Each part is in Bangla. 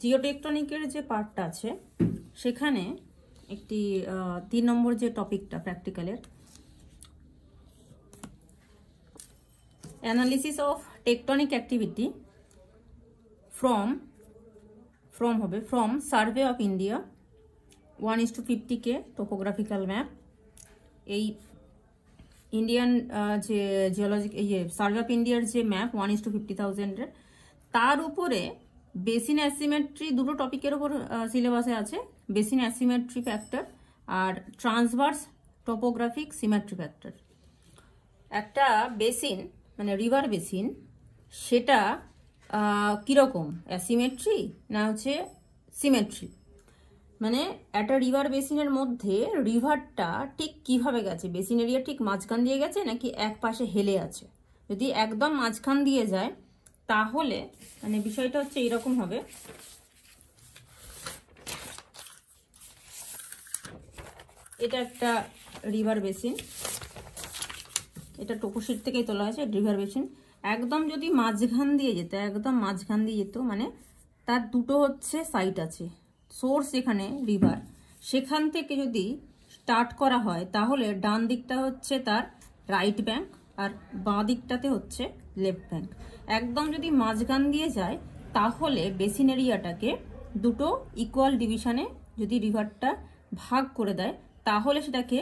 জিওটেকটনিকের যে পার্টটা আছে সেখানে একটি 3 নম্বর যে টপিকটা প্র্যাকটিক্যালের analysis of tectonic activity from survey of India 1:50 কে টোপোগ্রাফিক্যাল ম্যাপ। এই ইন্ডিয়ান যে জিওলজিক সার্ভে অফ ইন্ডিয়ার যে ম্যাপ 1:50,000 তার উপরে বেসিন অ্যাসিমেট্রি দুটো টপিকের উপর সিলেবাসে আছে, বেসিন অ্যাসিমেট্রি ফ্যাক্টর আর ট্রান্সভার্স টোপোগ্রাফিক সিমেট্রি ফ্যাক্টর। একটা বেসিন মানে রিভার বেসিন সেটা কীরকম, অ্যাসিমেট্রি না হচ্ছে সিমেট্রি, মানে একটা রিভার বেসিনের মধ্যে রিভারটা ঠিক কিভাবে গেছে, বেসিন এরিয়া ঠিক মাঝখান দিয়ে গেছে নাকি এক পাশে হেলে আছে। যদি একদম মাঝখান দিয়ে যায় তাহলে মানে বিষয়টা হচ্ছে এইরকম হবে, এটা একটা রিভার বেসিন, এটা টোপোশিট থেকেই তোলা আছে রিভার বেসিন। একদম যদি মাঝখান দিয়ে যেত, একদম মাঝখান দিয়ে যেত মানে তার দুটো হচ্ছে সাইট আছে, সোর্স এখানে রিভার, সেখান থেকে যদি স্টার্ট করা হয় তাহলে ডান দিকটা হচ্ছে তার রাইট ব্যাঙ্ক আর বাঁ দিকটাতে হচ্ছে লেফট ব্যাঙ্ক। একদম যদি মাঝখান দিয়ে যায় তাহলে বেসিন এরিয়াটাকে দুটো ইকুয়াল ডিভিশনে যদি রিভারটা ভাগ করে দেয় তাহলে সেটাকে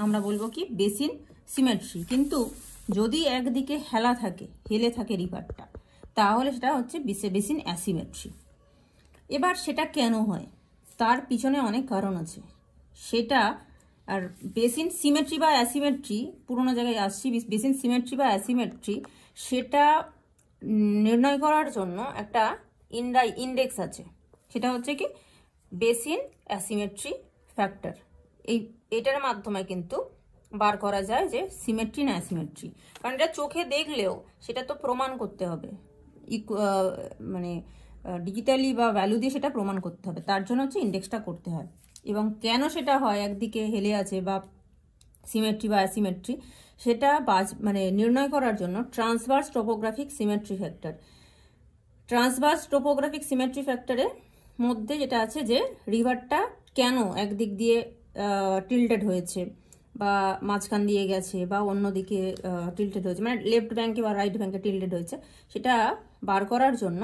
আমরা বলবো কি বেসিন সিমেট্রি। কিন্তু যদি একদিকে হেলে থাকে রিভারটা তাহলে সেটা হচ্ছে বেসিন অ্যাসিমেট্রি। এবার সেটা কেন হয় তার পিছনে অনেক কারণ আছে সেটা। আর বেসিন সিমেট্রি বা অ্যাসিমেট্রি, পুরোনো জায়গায় আসছি, বেসিন সিমেট্রি বা অ্যাসিমেট্রি সেটা নির্ণয় করার জন্য একটা ইন্ডেক্স আছে, সেটা হচ্ছে কি বেসিন অ্যাসিমেট্রি ফ্যাক্টর। এটার মাধ্যমে কিন্তু বার করা যায় যে সিমেট্রি না অ্যাসিমেট্রি, কারণ এটা চোখে দেখলেও সেটা তো প্রমাণ করতে হবে, মানে ডিজিটালি বা ভ্যালু দিয়ে সেটা প্রমাণ করতে হবে, তার জন্য হচ্ছে ইন্ডেক্সটা করতে হয়। এবং কেন সেটা হয় একদিকে হেলে আছে বা সিমেট্রি বা অ্যাসিমেট্রি সেটা মানে নির্ণয় করার জন্য transverse topographic symmetry factor. Transverse topographic symmetry ফ্যাক্টরের মধ্যে যেটা আছে যে রিভারটা কেন একদিক দিয়ে টিল্টেড হয়েছে বা মাঝখান দিয়ে গেছে বা অন্যদিকে টিল্টেড হয়েছে, মানে লেফট ব্যাঙ্কে বা রাইট ব্যাঙ্কে টিল্টেড হয়েছে, সেটা বার করার জন্য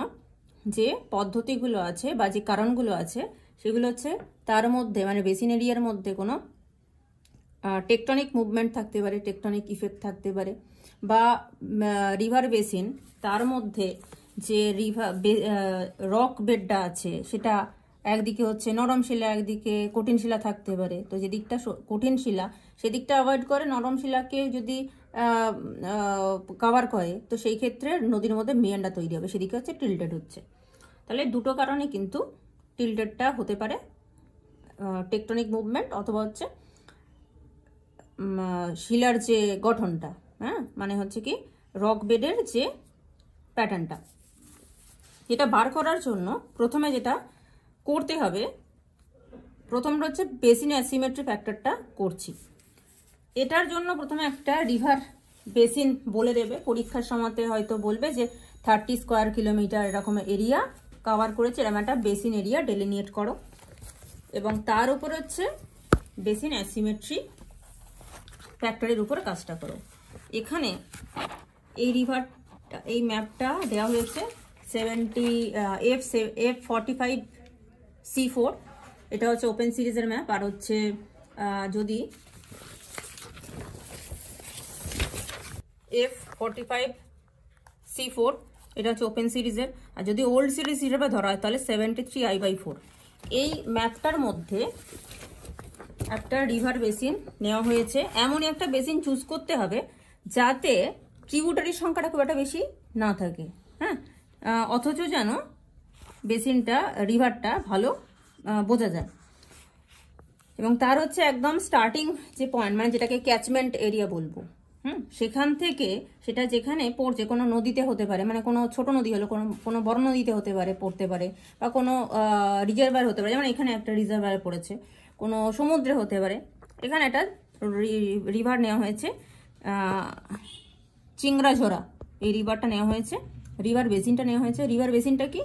যে পদ্ধতিগুলো আছে বা যে কারণগুলো আছে সেগুলো হচ্ছে তার মধ্যে মানে বেসিন এরিয়ার মধ্যে কোনো টেকটনিক মুভমেন্ট থাকতে পারে, টেকটনিক ইফেক্ট থাকতে পারে, বা রিভার বেসিন তার মধ্যে যে রক বেডটা আছে সেটা একদিকে হচ্ছে নরম শিলা একদিকে কঠিন শিলা থাকতে পারে। তো যে দিকটা কঠিন শিলা সেদিকটা অ্যাভয়েড করে নরম শিলাকে যদি কভার করে তো সেই ক্ষেত্রে নদীর মধ্যে মিয়ান্ডার তৈরি হবে, সেদিকে হচ্ছে টিল্টেড হচ্ছে। তাহলে দুটো কারণে কিন্তু টিল্টেডটা হতে পারে, টেকটনিক মুভমেন্ট অথবা হচ্ছে শিলার যে গঠনটা, হ্যাঁ মানে হচ্ছে কি রক বেডের যে প্যাটার্নটা। এটা বার করার জন্য প্রথমে যেটা করতে হবে, প্রথমটা হচ্ছে বেসিন অ্যাসিমেট্রি ফ্যাক্টরটা করছি। এটার জন্য প্রথমে একটা রিভার বেসিন বলে দেবে, পরীক্ষার সময়তে হয়তো বলবে যে 30 স্কোয়ার কিলোমিটার এরকম এরিয়া কভার করেছে, এরকম একটা বেসিন এরিয়া ডেলিনিয়েট করো, এবং তার উপর হচ্ছে বেসিন অ্যাসিমেট্রি ফ্যাক্টরের উপর কাজটা করো। এখানে এই রিভারটা এই ম্যাপটা দেওয়া হয়েছে F45C4, এটা হচ্ছে ওপেন সিরিজের ম্যাপ। আর হচ্ছে যদি F45C4 এটা হচ্ছে ওপেন সিরিজের, আর যদি ওল্ড সিরিজ হিসেবে ধরা হয় তাহলে 73I/4। এই ম্যাপটার মধ্যে একটা রিভার বেসিন নেওয়া হয়েছে, এমনই একটা বেসিন চুজ করতে হবে যাতে ট্রিবিউটারির সংখ্যাটা খুব একটা বেশি না থাকে, হ্যাঁ, অথচ যেন বেসিনটা রিভারটা ভালো বোঝা যায়। এবং তার হচ্ছে একদম স্টার্টিং যে পয়েন্ট মানে যেটাকে ক্যাচমেন্ট এরিয়া বলবো, সেখান থেকে সেটা যেখানে পড়ছে কোনো নদীতে হতে পারে, মানে কোনো ছোট নদী হলো কোনো বড় নদীতে হতে পারে, পড়তে পারে, বা কোনো রিজার্ভার হতে পারে, যেমন এখানে একটা রিজার্ভার পড়েছে, কোনো সমুদ্রে হতে পারে। এখানে একটা রিভার নেওয়া হয়েছে চিংড়াঝোড়া, এই রিভারটা নেওয়া হয়েছে, রিভার বেসিনটা নেওয়া হয়েছে। রিভার বেসিনটা কি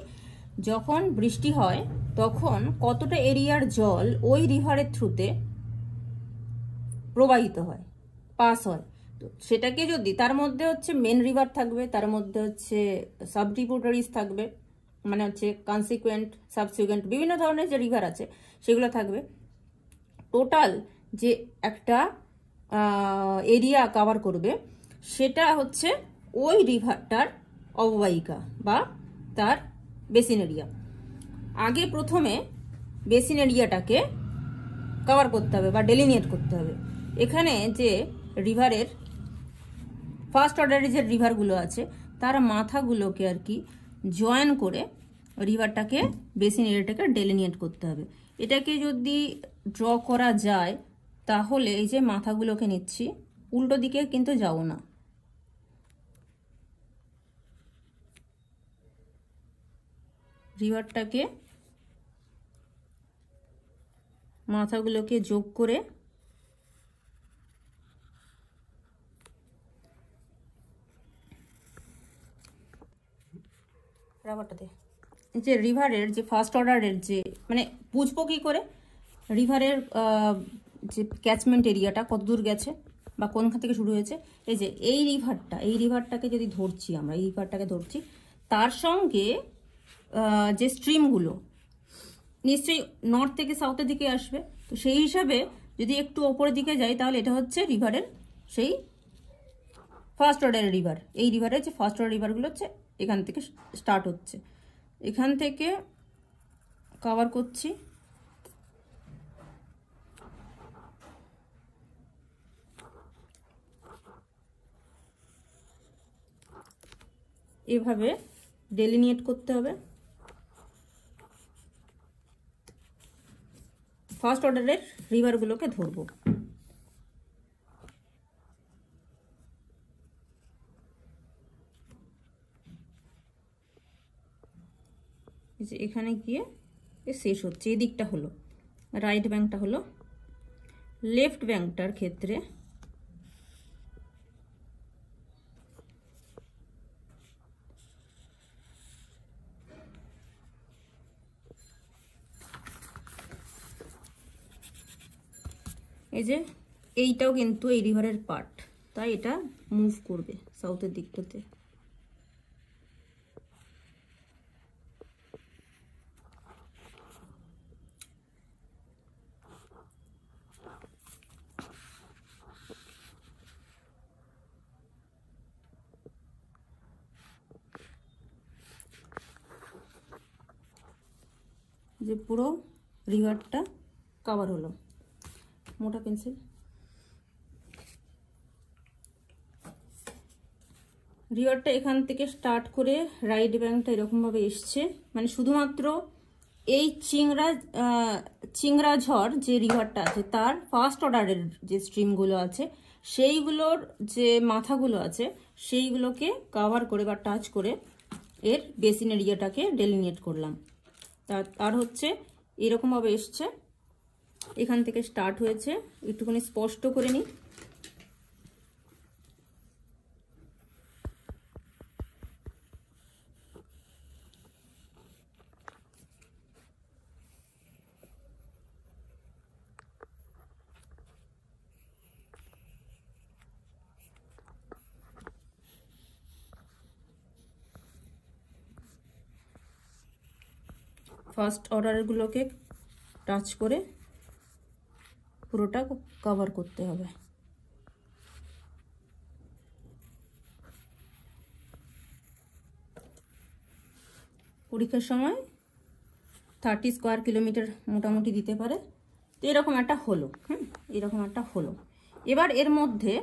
যখন বৃষ্টি হয় তখন কতটা এরিয়ার জল ওই রিভারের থ্রুতে প্রবাহিত হয়, পাস হয়। তো সেটাকে যদি তার মধ্যে হচ্ছে মেন রিভার থাকবে, তার মধ্যে হচ্ছে সাব ট্রিবিউটারিজ থাকবে, মানে হচ্ছে কনসিকুয়েন্ট, সাবসিকুয়েন্ট বিভিন্ন ধরনের যে রিভার আছে সেগুলো থাকবে। টোটাল যে একটা এরিয়া কভার করবে সেটা হচ্ছে ওই রিভারটার অববাহিকা বা তার বেসিন এরিয়া। আগে প্রথমে বেসিন এরিয়াটাকে কভার করতে হবে বা ডেলিনিয়েট করতে হবে। এখানে যে রিভারের ফার্স্ট অর্ডারের যে রিভারগুলো আছে তার মাথাগুলোকে আর কি জয়েন করে রিভারটাকে বেসিন এরিয়াটাকে ডেলিনিয়েট করতে হবে। এটাকে যদি ড্র করা যায় তাহলে এই যে মাথাগুলোকে নিচ্ছি, উল্টো দিকে কিন্তু যাও না, রিভারটাকে মাথাগুলোকে যোগ করে রাবারটাতে যে রিভারের যে ফার্স্ট অর্ডারের যে মানে বুঝবো কি করে রিভারের যে ক্যাচমেন্ট এরিয়াটা কত দূর গেছে বা কোনখান থেকে শুরু হয়েছে। এই যে এই রিভারটাকে যদি ধরছি আমরা, এই রিভারটাকে ধরছি, তার সঙ্গে যে স্ট্রিমগুলো নিশ্চয়ই নর্থ থেকে সাউথের দিকে আসবে। তো সেই হিসাবে যদি একটু ওপরের দিকে যাই তাহলে এটা হচ্ছে রিভারের সেই ফার্স্ট অর্ডারের রিভার। এই রিভারের যে ফার্স্ট অর্ডার রিভারগুলো হচ্ছে এখান থেকে স্টার্ট হচ্ছে, এখান থেকে কভার করছি। এভাবে ডেলিনিয়েট করতে হবে। ফার্স্ট অর্ডারের রিভারগুলোকে ধরবো। এখানে গিয়ে শেষ হচ্ছে, এই দিকটা হলো রাইট ব্যাঙ্কটা হলো। লেফট ব্যাঙ্কটার ক্ষেত্রে এই যে এইটাও কিন্তু এই রিভারের পার্ট, তাই এটা মুভ করবে সাউথের দিকটাতে। যে পুরো রিভারটা কভার হলো। মোটা পেন্সিল, রিভারটা এখান থেকে স্টার্ট করে রাইট ব্যাঙ্কটা এরকমভাবে এসছে, মানে শুধুমাত্র এই চিংড়াঝড় যে রিভারটা আছে তার ফার্স্ট অর্ডারের যে স্ট্রিমগুলো আছে সেইগুলোর যে মাথাগুলো আছে সেইগুলোকে কভার করে বা টাচ করে এর বেসিন এরিয়াটাকে ডেলিনিয়েট করলাম। তার হচ্ছে এরকমভাবে এসছে, এখান থেকে স্টার্ট হয়েছে। একটুখানি স্পষ্ট করে নিই। ফার্স্ট অর্ডারগুলোকে টাচ করে পুরোটা কভার করতে হবে। পরীক্ষার সময় 30 স্কোয়ার কিলোমিটার মোটামুটি দিতে পারে। তো এরকম একটা হলো, এরকম একটা হলো। এবার এর মধ্যে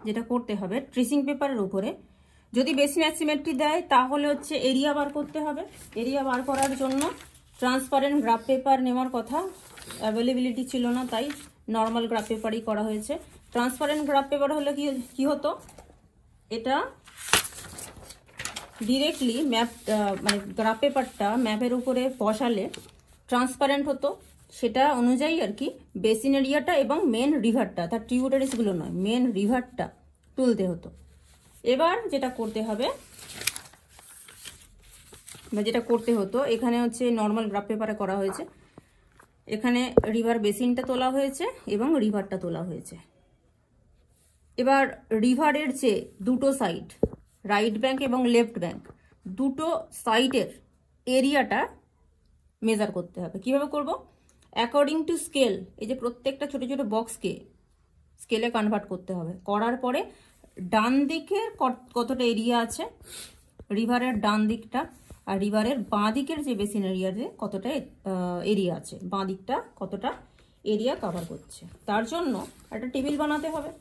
যেটা করতে হবে, ট্রেসিং পেপারের উপরে যদি বেসিন অ্যাসিমেট্রি দেয় তাহলে হচ্ছে এরিয়া বার করতে হবে। এরিয়া বার করার জন্য ট্রান্সপারেন্ট গ্রাফ পেপার নেওয়ার কথা, অ্যাভেলেবিলিটি ছিল না, তাই নর্মাল গ্রাফ পেপারই করা হয়েছে। ট্রান্সপারেন্ট গ্রাফ পেপার হলে কি হতো, এটা ডিরেক্টলি ম্যাপ মানে গ্রাফ পেপারটা ম্যাপের উপরে বসালে ট্রান্সপারেন্ট হতো, সেটা অনুযায়ী আর কি বেসিন এরিয়াটা এবং মেন রিভারটা, তার ট্রিবিউটারিজগুলো নয়, মেন রিভারটা তুলতে হতো। এবার যেটা করতে হবে, বা যেটা করতে হতো, এখানে হচ্ছে নর্মাল গ্রাফ পেপারে করা হয়েছে। এখানে রিভার বেসিনটা তোলা হয়েছে এবং রিভারটা তোলা হয়েছে। এবার রিভারের যে দুটো সাইড, রাইট ব্যাঙ্ক এবং লেফট ব্যাঙ্ক, দুটো সাইডের এরিয়াটা মেজার করতে হবে। কিভাবে করব? অ্যাকর্ডিং টু স্কেল, এই যে প্রত্যেকটা ছোট ছোট বক্সকে স্কেলে কনভার্ট করতে হবে। করার পরে ডান দিকের কতটা এরিয়া আছে রিভারের ডান দিকটা, আর রিভারের বাঁ দিকের যে বেসিন এরিয়াতে কতটা এরিয়া আছে, বাঁ দিকটা কতটা এরিয়া কভার করছে, তার জন্য একটা টেবিল বানাতে হবে।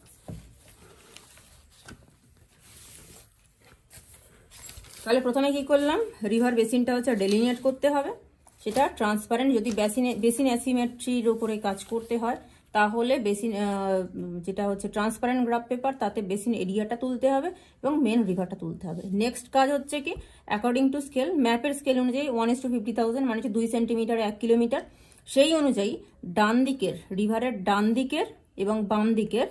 তাহলে প্রথমে কি করলাম, রিভার বেসিনটা হচ্ছে ডেলিনিয়েট করতে হবে। সেটা ট্রান্সপারেন্ট, যদি বেসিন অ্যাসিমেট্রির উপরে কাজ করতে হয় তাহলে বেসিন যেটা হচ্ছে ট্রান্সপারেন্ট গ্রাফ পেপার, তাতে বেসিন এরিয়াটা তুলতে হবে এবং মেন রিভারটা তুলতে হবে। নেক্সট কাজ হচ্ছে কি, অ্যাকর্ডিং টু স্কেল, ম্যাপের স্কেল অনুযায়ী 1:50,000 মানে হচ্ছে 2 সেন্টিমিটার 1 কিলোমিটার, সেই অনুযায়ী ডান দিকের রিভারের ডান দিকের এবং বাম দিকের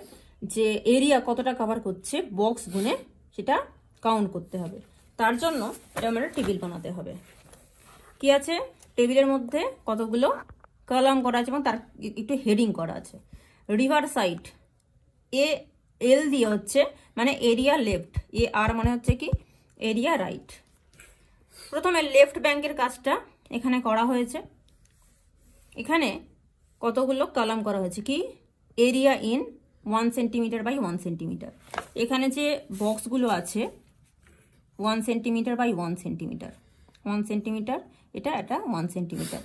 যে এরিয়া কতটা কভার করছে বক্স গুনে সেটা কাউন্ট করতে হবে। তার জন্য এটা আমাদের টেবিল বানাতে হবে। কি আছে টেবিলের মধ্যে? কতগুলো কলাম করা আছে এবং তার একটু হেডিং করা আছে। রিভার সাইড এল দিয়ে হচ্ছে মানে এরিয়া লেফট, এ আর মানে হচ্ছে কি এরিয়া রাইট। প্রথমে লেফট ব্যাঙ্কের কাজটা এখানে করা হয়েছে। এখানে কতগুলো কলাম করা হয়েছে, কি area in 1 centimetre by 1 centimetre. এখানে যে বক্সগুলো আছে 1 সেন্টিমিটার বাই 1 সেন্টিমিটার, 1 সেন্টিমিটার, এটা 1 সেন্টিমিটার।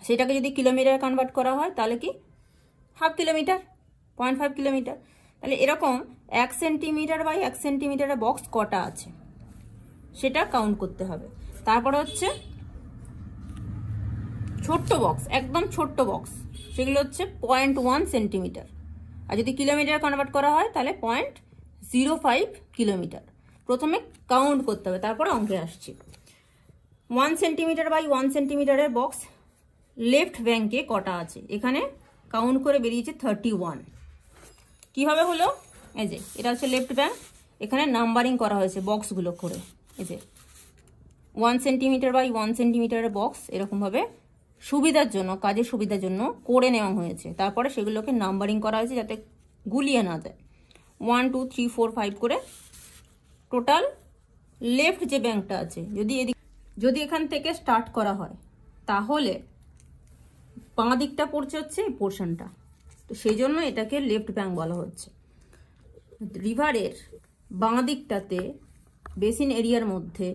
সেটাকে যদি কিলোমিটার কনভার্ট করা হয় তাহলে কি হাফ কিলোমিটার, 0.5 কিলোমিটার। তাহলে এরকম 1 সেন্টিমিটার বাই 1 সেন্টিমিটারের বক্স কটা আছে সেটা কাউন্ট করতে হবে। তারপর হচ্ছে ছোট্ট বক্স, একদম ছোট্ট বক্স, সেগুলো হচ্ছে 0.1 সেন্টিমিটার। আর যদি কিলোমিটার কনভার্ট করা হয় তাহলে 0.05 কিলোমিটার। প্রথমে কাউন্ট করতে হবে, তারপরে অঙ্কে আসছি। 1 সেন্টিমিটার বাই 1 সেন্টিমিটারের বক্স লেফট ব্যাঙ্কে কটা আছে, এখানে কাউন্ট করে বেরিয়েছে 31। কিভাবে হলো? এই যে এটা হচ্ছে লেফট ব্যাঙ্ক, এখানে নাম্বারিং করা হয়েছে বক্সগুলো করে। এই যে 1 সেন্টিমিটার বাই 1 সেন্টিমিটারের বক্স এরকমভাবে সুবিধার জন্য, কাজের সুবিধার জন্য করে নেওয়া হয়েছে। তারপরে সেগুলোকে নাম্বারিং করা হয়েছে যাতে গুলিয়ে না যায়। 1 2 3 4 5 করে টোটাল লেফট যে ব্যাঙ্কটা আছে, যদি এখান থেকে স্টার্ট করা হয় তাহলে বাঁ দিকটা পড়ছে হচ্ছে এই পোর্শনটা, তো সেই জন্য এটাকে লেফট ব্যাঙ্ক বলা হচ্ছে। রিভারের বাঁ দিকটাতে বেসিন এরিয়ার মধ্যে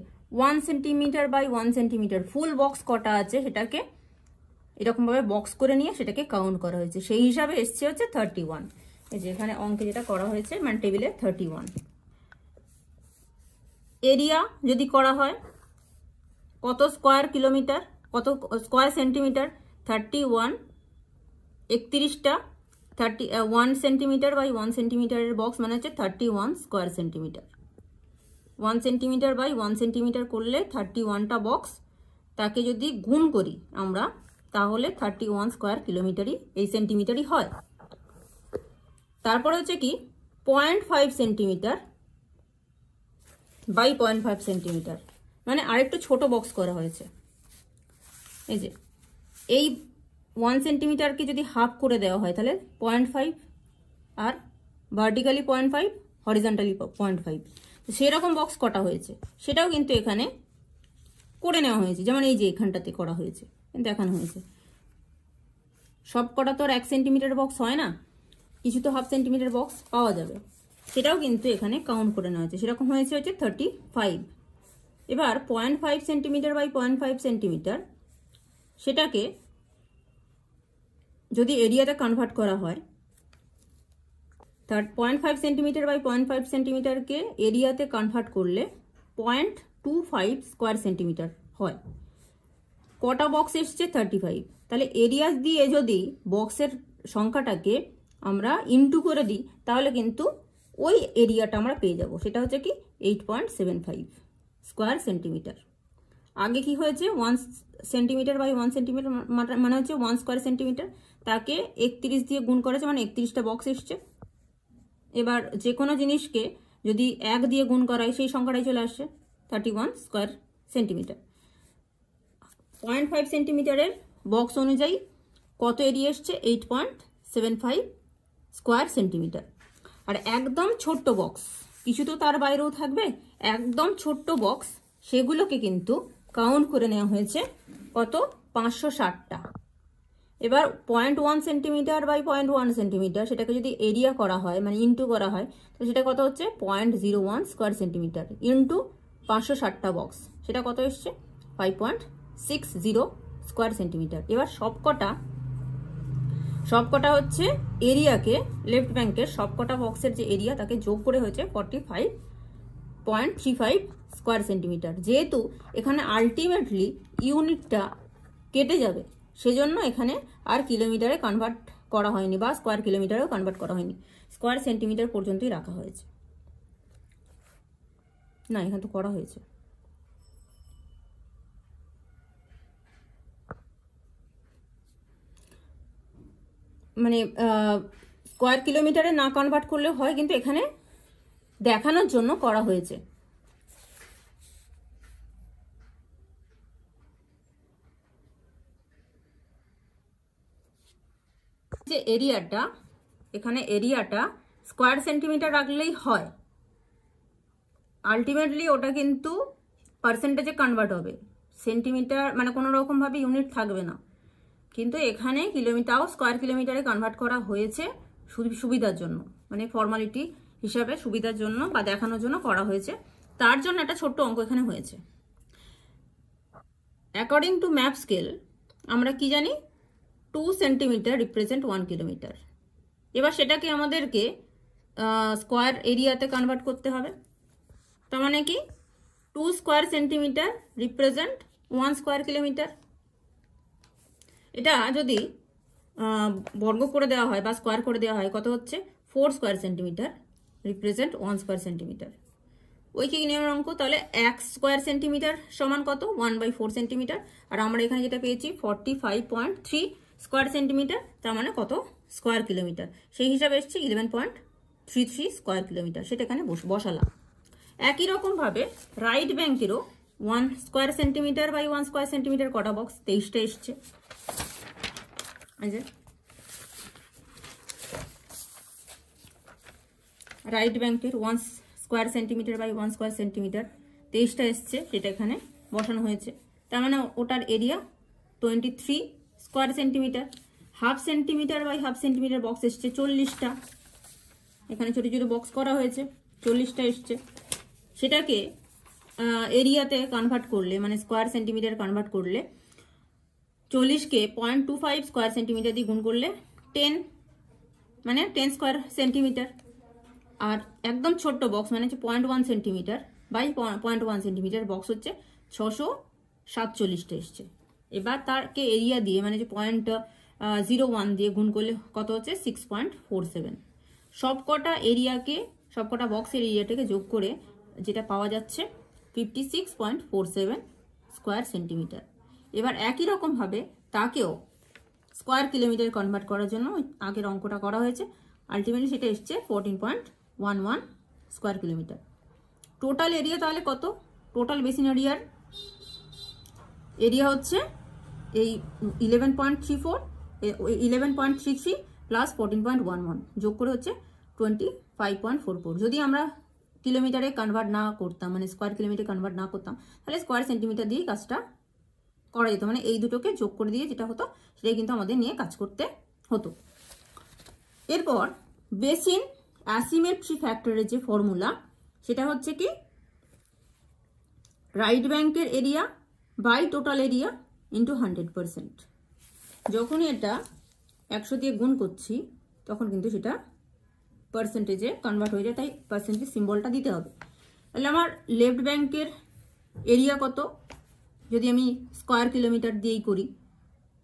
1 centimetre by 1 centimetre full box কটা আছে সেটাকে এরকমভাবে বক্স করে নিয়ে সেটাকে কাউন্ট করা হয়েছে। সেই হিসাবে এসছে হচ্ছে 31। এই যে এখানে অঙ্কে যেটা করা হয়েছে মানে টেবিলে 31। এরিয়া যদি করা হয় কত স্কোয়ার কিলোমিটার, কত স্কোয়ার সেন্টিমিটার, 31, 31টা 1 সেন্টিমিটার বাই 1 সেন্টিমিটারের বক্স মানে হচ্ছে 31 square centimetre. 1 centimetre by 1 centimetre করলে 31টা বক্স, তাকে যদি গুণ করি আমরা তাহলে 31 স্কোয়ার কিলোমিটারই এই সেন্টিমিটারই হয়। তারপরে হচ্ছে কি 0.5 সেন্টিমিটার বাই 0.5 সেন্টিমিটার, মানে আরেকটু ছোট বক্স করা হয়েছে। এই যে এই 1 সেন্টিমিটারকে যদি হাফ করে দেওয়া হয় তাহলে 0.5, আর ভার্টিক্যালি 0.5, হরিজন্টালি 0.5, সেরকম বক্স কটা হয়েছে সেটাও কিন্তু এখানে করে নেওয়া হয়েছে। যেমন এই যে এখানটাতে করা হয়েছে, দেখানো হয়েছে। সব কটা তো আর 1 সেন্টিমিটার বক্স হয় না, কিছু তো হাফ সেন্টিমিটার বক্স পাওয়া যাবে, সেটাও কিন্তু এখানে কাউন্ট করে নেওয়া হয়েছে। সেরকম হয়েছে 35। এবার 0.5 সেন্টিমিটার বাই 0.5 সেন্টিমিটার, সেটাকে যদি এরিয়াটা কনভার্ট করা হয়, 0.5 সেন্টিমিটার বাই 0.5 সেন্টিমিটারকে এরিয়াতে কনভার্ট করলে 0.25 স্কোয়ার সেন্টিমিটার হয়। কটা বক্স এসছে 35। তাহলে এরিয়া দিয়ে যদি বক্সের সংখ্যাটাকে আমরা ইনটু করে দিই তাহলে কিন্তু ওই এরিয়াটা আমরা পেয়ে যাব, সেটা হচ্ছে কি 8.75 স্কোয়ার সেন্টিমিটার। আগে কি হয়েছে 1 সেন্টিমিটার বাই 1 সেন্টিমিটার মানে হচ্ছে 1 স্কোয়ার সেন্টিমিটার, তাকে 31 দিয়ে গুণ করেছে মানে 31টা বক্স এসছে। এবার যে কোনো জিনিসকে যদি 1 দিয়ে গুণ করা হয় সেই সংখ্যাটাই চলে আসছে 31 স্কোয়ার সেন্টিমিটার। 0.5 সেন্টিমিটারের বক্স অনুযায়ী কত এরিয়া এসছে 8.75 স্কোয়ার সেন্টিমিটার। আর একদম ছোট্ট বক্স, কিছু তো তার বাইরেও থাকবে, একদম ছোট্ট বক্স সেগুলোকে কিন্তু কাউন্ট করে নেওয়া হয়েছে কত 560টা। এবার 0.1 সেন্টিমিটার বাই 0.1 সেন্টিমিটার সেটাকে যদি এরিয়া করা হয় মানে ইন্টু করা হয় তো সেটা কত হচ্ছে 0.01 স্কোয়ার সেন্টিমিটার ইন্টু 560টা বক্স, সেটা কত এসছে 5.60 স্কোয়ার সেন্টিমিটার। এবার সবকটা হচ্ছে এরিয়াকে লেফট ব্যাংকের সবকটা বক্সের যে এরিয়া তাকে যোগ করে হয়েছে 45.35 স্কোয়ার সেন্টিমিটার। যেহেতু এখানে আলটিমেটলি ইউনিটটা কেটে যাবে সেজন্য এখানে আর কিলোমিটারে কনভার্ট করা হয়নি বা স্কোয়ার কিলোমিটারেও কনভার্ট করা হয়নি, স্কোয়ার সেন্টিমিটার পর্যন্তই রাখা হয়েছে। না, এখানে তো করা হয়েছে। মানে স্কোয়ার কিলোমিটারে না কনভার্ট করলে হয়, কিন্তু এখানে দেখানোর জন্য করা হয়েছে। যে এরিয়াটা এখানে এরিয়াটা স্কোয়ার সেন্টিমিটার রাখলেই হয়, আলটিমেটলি ওটা কিন্তু পার্সেন্টেজে কনভার্ট হবে, সেন্টিমিটার মানে কোনো রকমভাবে ইউনিট থাকবে না। কিন্তু এখানে কিলোমিটারও স্কোয়ার কিলোমিটারে কনভার্ট করা হয়েছে সুবিধার জন্য, মানে ফর্মালিটি হিসাবে সুবিধার জন্য বা দেখানোর জন্য করা হয়েছে, তার জন্য একটা ছোট্ট অঙ্ক এখানে হয়েছে। অ্যাকর্ডিং টু ম্যাপ স্কেল আমরা কি জানি 2 সেন্টিমিটার রিপ্রেজেন্ট 1 কিলোমিটার। এবার সেটাকে আমাদেরকে স্কোয়ার এরিয়াতে কনভার্ট করতে হবে। তার মানে কি 2 square centimetre represent 1 square kilometre. এটা যদি বর্গ করে দেওয়া হয় বা স্কোয়ার করে দেওয়া হয় কত হচ্ছে 4 square centimetre represent 1 square centimetre. ঐকিক নিয়মের অঙ্ক, তাহলে 1 স্কোয়ার সেন্টিমিটার সমান কত 1/4 সেন্টিমিটার। আর আমরা এখানে যেটা পেয়েছি 45.3 স্কোয়ার সেন্টিমিটার, তার মানে কত স্কোয়ার কিলোমিটার, সেই হিসাবে এসছে 11.33 স্কোয়ার কিলোমিটার, সেটা এখানে বসালাম। একই রকমভাবে রাইট ব্যাংকেরও 1 square centimetre by 1 square centimetre কটা বক্স 23টা এসছে। রাইট ব্যাংকের 1 square centimetre by 1 square centimetre 23টা এসছে, সেটা এখানে বসানো হয়েছে। তার মানে ওটার area 23 square centimetre. Half centimetre by half centimetre box এসছে 40টা, এখানে ছোটো ছোটো বক্স করা হয়েছে 40টা এসছে। সেটাকে এরিয়াতে কনভার্ট করলে মানে স্কোয়ার সেন্টিমিটার কনভার্ট করলে 40কে 0.25 স্কোয়ার সেন্টিমিটার দিয়ে গুণ করলে 10 মানে 10 স্কোয়ার সেন্টিমিটার। আর একদম ছোট্ট বক্স মানে হচ্ছে 0.1 সেন্টিমিটার বাই 0.1 সেন্টিমিটার বক্স হচ্ছে 647টা এসছে। এবার তারকে এরিয়া দিয়ে মানে যে 0.01 দিয়ে গুণ করলে কত হচ্ছে 6.47। সবকটা এরিয়াকে সবকটা বক্সের এরিয়াটাকে যোগ করে যেটা পাওয়া যাচ্ছে 56.47 স্কোয়ার সেন্টিমিটার। এবার একই রকমভাবে তাকেও স্কোয়ার কিলোমিটার কনভার্ট করার জন্য আগের অঙ্কটা করা হয়েছে, আলটিমেটলি সেটা এসছে 14.11 স্কোয়ার কিলোমিটার। টোটাল এরিয়া তাহলে কত, টোটাল বেসিন এরিয়া হচ্ছে এই 11.33 প্লাস 14.11 যোগ করে হচ্ছে 25.44। যদি আমরা কিলোমিটারে কনভার্ট না করতাম মানে স্কোয়ার কিলোমিটার কনভার্ট না করতাম তাহলে স্কোয়ার সেন্টিমিটার দিয়েই কাজটা করা যেত, মানে এই দুটোকে যোগ করে দিয়ে যেটা হতো সেটাই কিন্তু আমাদের নিয়ে কাজ করতে হতো। এরপর বেসিন অ্যাসিমেট্রি ফ্যাক্টরের যে ফর্মুলা সেটা হচ্ছে কি রাইট ব্যাংকের area by total area into 100%। যখনই এটা 100 দিয়ে গুণ করছি তখন কিন্তু সেটা পার্সেন্টেজে কনভার্ট হয়ে যায়, তাই পার্সেন্টেজ সিম্বলটা দিতে হবে। তাহলে আমার লেফট ব্যাংকের এরিয়া কত, যদি আমি স্কোয়ার কিলোমিটার দিয়েই করি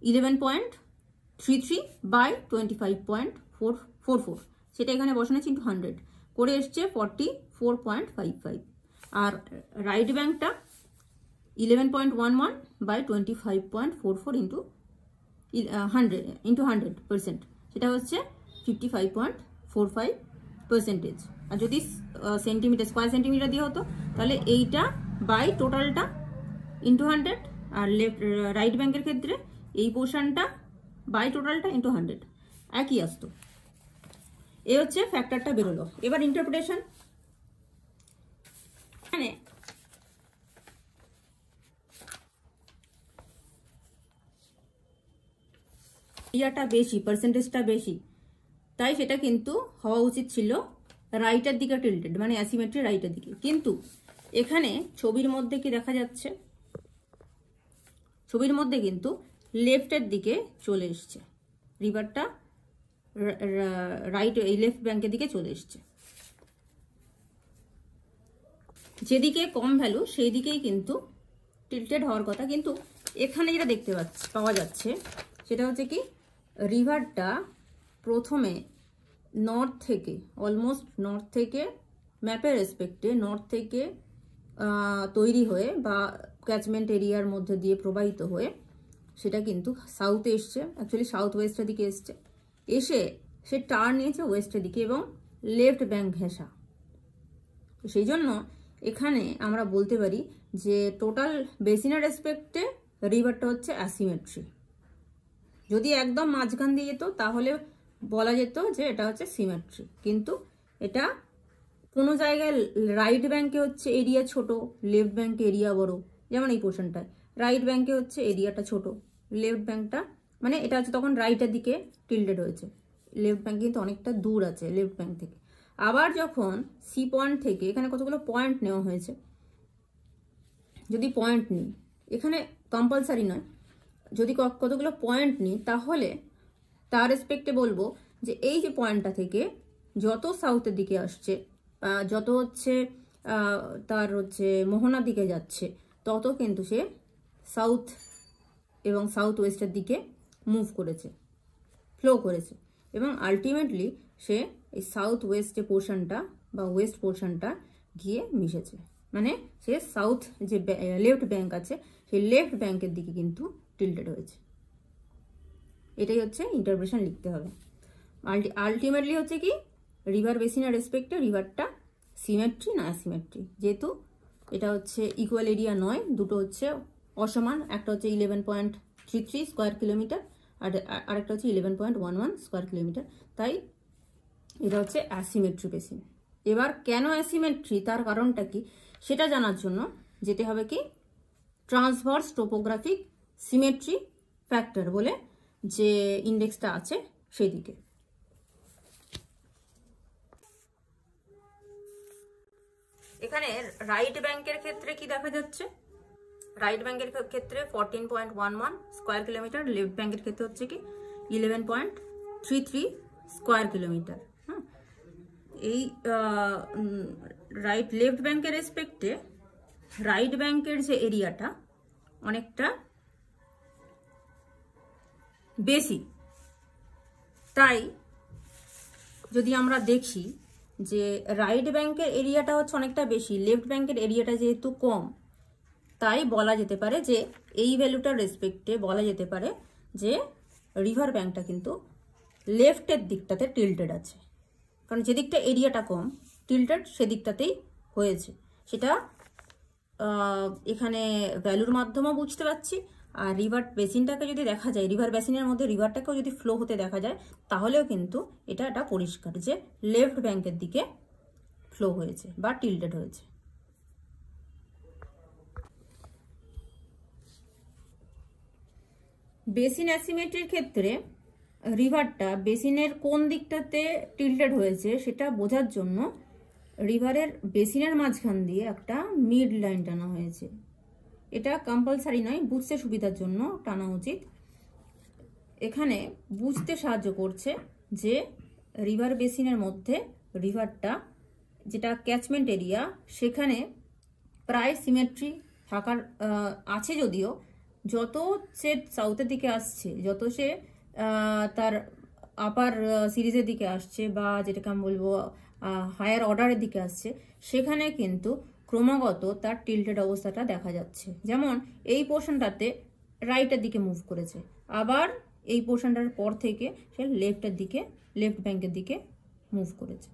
11.33 বাই 25.44, সেটা এখানে বসানোছি ইন্টু 100 করে এসছে 44.55। আর রাইট ব্যাংকটা 11.11 বাই 25.44 ইন্টু 100%, সেটা হচ্ছে 55.45%। আর যদি সেন্টিমিটার স্কোয়ার সেন্টিমিটার দিয়ে হতো তাহলে এইটা বাই টোটালটা ইন্টু 100 আর রাইট ব্যাংকের ক্ষেত্রে এই পোর্শনটা বাই টোটালটা ইন্টু 100 একই আসতো। এ হচ্ছে ফ্যাক্টরটা বেরোলো। এবার ইন্টারপ্রিটেশন, মানে ইয়াটা বেশি, পার্সেন্টেজটা বেশি, তাই সেটা কিন্তু হওয়া উচিত ছিল রাইটের দিকে টিল্টেড, মানে অ্যাসিমেট্রি রাইটের দিকে। কিন্তু এখানে ছবির মধ্যে কি দেখা যাচ্ছে, ছবির মধ্যে কিন্তু লেফটের দিকে চলে এসছে, রিভারটা রাইট এই লেফট ব্যাংকের দিকে চলে এসছে। যেদিকে কম ভ্যালু সেই দিকেই কিন্তু টিল্টেড হওয়ার কথা। কিন্তু এখানে যেটা দেখতে পাওয়া যাচ্ছে সেটা হচ্ছে কি, রিভারটা প্রথমে নর্থ থেকে, অলমোস্ট নর্থ থেকে ম্যাপের রেসপেক্টে নর্থ থেকে তৈরি হয়ে বা ক্যাচমেন্ট এরিয়ার মধ্যে দিয়ে প্রবাহিত হয়ে সেটা কিন্তু সাউথে এসছে, অ্যাকচুয়ালি সাউথ ওয়েস্টের দিকে এসছে, এসে সে টার্ন নিয়েছে ওয়েস্টের দিকে এবং লেফট ব্যাংক ঘেঁষা। সেই জন্য এখানে আমরা বলতে পারি যে টোটাল বেসিনের রেসপেক্টে রিভারটা হচ্ছে অ্যাসিমেট্রি। যদি একদম মাঝখান দিয়ে যেত তাহলে বলা যেত যে এটা হচ্ছে সিমেট্রি। কিন্তু এটা কোনো জায়গায় রাইট ব্যাংকে হচ্ছে এরিয়া ছোট, লেফট ব্যাংকে এরিয়া বড়। যেমন এই পোর্শনটায় রাইট ব্যাংকে হচ্ছে এরিয়াটা ছোট, লেফট ব্যাংকটা মানে এটা হচ্ছে তখন রাইটের দিকে টিল্টেড হয়েছে, লেফট ব্যাংক কিন্তু অনেকটা দূর আছে লেফট ব্যাংক থেকে। আবার যখন সি পয়েন্ট থেকে এখানে কতগুলো পয়েন্ট নেওয়া হয়েছে, যদি পয়েন্ট নিই, এখানে কম্পালসারি নয়, যদি কতগুলো পয়েন্ট নিই তাহলে তার রেসপেক্টে বলবো যে এই যে পয়েন্টটা থেকে যত সাউথের দিকে আসছে, যত হচ্ছে তার হচ্ছে মোহনার দিকে যাচ্ছে, তত কিন্তু সে সাউথ এবং সাউথ ওয়েস্টের দিকে মুভ করেছে, ফ্লো করেছে, এবং আলটিমেটলি সে এই সাউথ ওয়েস্টে পোর্শনটা বা ওয়েস্ট পোর্শনটা গিয়ে মিশেছে। মানে সে সাউথ যে লেফট ব্যাংক আছে সেই লেফট ব্যাংকের দিকে কিন্তু টিল্টেড হয়েছে। এটাই হচ্ছে ইন্টারপ্রিটেশন লিখতে হবে। আলটিমেটলি হচ্ছে কি, রিভার বেসিনের রেসপেক্টে রিভারটা সিমেট্রি না অ্যাসিমেট্রি। যেহেতু এটা হচ্ছে ইকুয়াল এরিয়া নয়, দুটো হচ্ছে অসমান, একটা হচ্ছে 11.33 স্কোয়ার কিলোমিটার আর আরেকটা হচ্ছে 11.11 স্কোয়ার কিলোমিটার, তাই এটা হচ্ছে অ্যাসিমেট্রি বেসিন। এবার কেন অ্যাসিমেট্রি, তার কারণটা কি সেটা জানার জন্য যেতে হবে কি ট্রান্সভার্স টোপোগ্রাফিক সিমেট্রি ফ্যাক্টর বলে যে ইন্ডেক্সটা আছে সেই দিকে। এখানে রাইট ব্যাংকের ক্ষেত্রে কি দেখা যাচ্ছে, রাইট ব্যাংকের ক্ষেত্রে 14.11 স্কোয়ার কিলোমিটার, লেফট ব্যাংকের ক্ষেত্রে হচ্ছে কি 11.33 স্কোয়ার কিলোমিটার। হ্যাঁ, এই লেফট ব্যাংকের রেসপেক্টে রাইট ব্যাংকের যে এরিয়াটা অনেকটা বেশি, তাই যদি আমরা দেখি যে রাইট ব্যাংকের এরিয়াটা হচ্ছে অনেকটা বেশি, লেফট ব্যাংকের এরিয়াটা যেহেতু কম, তাই বলা যেতে পারে যে এই ভ্যালুটার রেসপেক্টে বলা যেতে পারে যে রিভার ব্যাংকটা কিন্তু লেফটের দিকটাতে টিল্টেড আছে, কারণ যেদিকটা এরিয়াটা কম টিল্টেড সেদিকটাতেই হয়েছে। সেটা এখানে ভ্যালুর মাধ্যমেও বুঝতে পারছি। আর রিভার বেসিনটাকে যদি দেখা যায়, রিভার বেসিনের মধ্যে রিভারটাকেও যদি ফ্লো হতে দেখা যায়, তাহলেও কিন্তু এটা পরিষ্কার যে লেফট ব্যাংকের দিকে ফ্লো হয়েছে বা টিল্টেড হয়েছে। বেসিন অ্যাসিমেট্রির ক্ষেত্রে রিভারটা বেসিনের কোন দিকটাতে টিল্টেড হয়েছে সেটা বোঝার জন্য রিভারের বেসিনের মাঝখান দিয়ে একটা মিড লাইন টানা হয়েছে। এটা কম্পালসারি নয়, বুঝতে সুবিধার জন্য টানা উচিত। এখানে বুঝতে সাহায্য করছে যে রিভার বেসিনের মধ্যে রিভারটা যেটা ক্যাচমেন্ট এরিয়া সেখানে প্রায় সিমেট্রি থাকার আছে, যদিও যত সে সাউথের দিকে আসছে, যত সে তার আপার সিরিজের দিকে আসছে বা যেটাকে আমি বলবো হায়ার অর্ডারের দিকে আসছে, সেখানে কিন্তু ক্রমাগত তার টিল্টেড অবস্থাটা দেখা যাচ্ছে। যেমন এই পোর্শনটাতে রাইটের দিকে মুভ করেছে, আবার এই পোর্শনটার পর থেকে সে লেফটের দিকে, লেফট ব্যাংকের দিকে মুভ করেছে।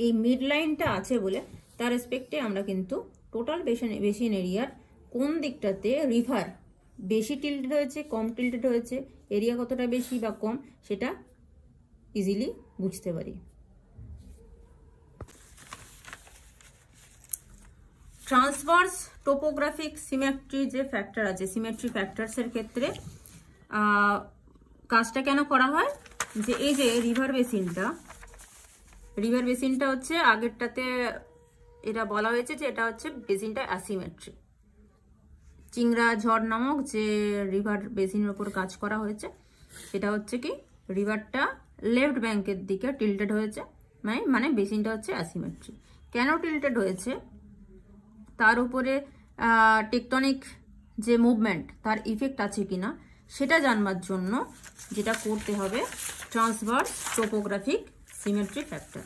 এই মিড লাইনটা আছে বলে তার রেসপেক্টে আমরা কিন্তু টোটাল বেসিন এরিয়ার কোন দিকটাতে রিভার বেশি টিল্টেড হয়েছে, কম টিল্টেড হয়েছে, এরিয়া কতটা বেশি বা কম, সেটা ইজিলি বুঝতে পারি। ট্রান্সভার্স টোপোগ্রাফিক সিমেট্রি যে ফ্যাক্টর আছে, সিমেট্রি ফ্যাক্টরসের ক্ষেত্রে কাজটা কেন করা হয়, যে এই যে রিভার বেসিনটা হচ্ছে আগেরটাতে এটা বলা হয়েছে যে এটা হচ্ছে বেসিনটা অ্যাসিমেট্রি। চিংড়া ঝড় নামক যে রিভার বেসিনের উপর কাজ করা হয়েছে, সেটা হচ্ছে কি রিভারটা লেফট ব্যাঙ্কের দিকে টিল্টেড হয়েছে, মানে বেসিনটা হচ্ছে অ্যাসিমেট্রি। কেন টিল্টেড হয়েছে, তার উপরে টেকটনিক যে মুভমেন্ট তার ইফেক্ট আছে কিনা সেটা জানবার জন্য যেটা করতে হবে ট্রান্সভার্স টোপোগ্রাফিক সিমেট্রি ফ্যাক্টর।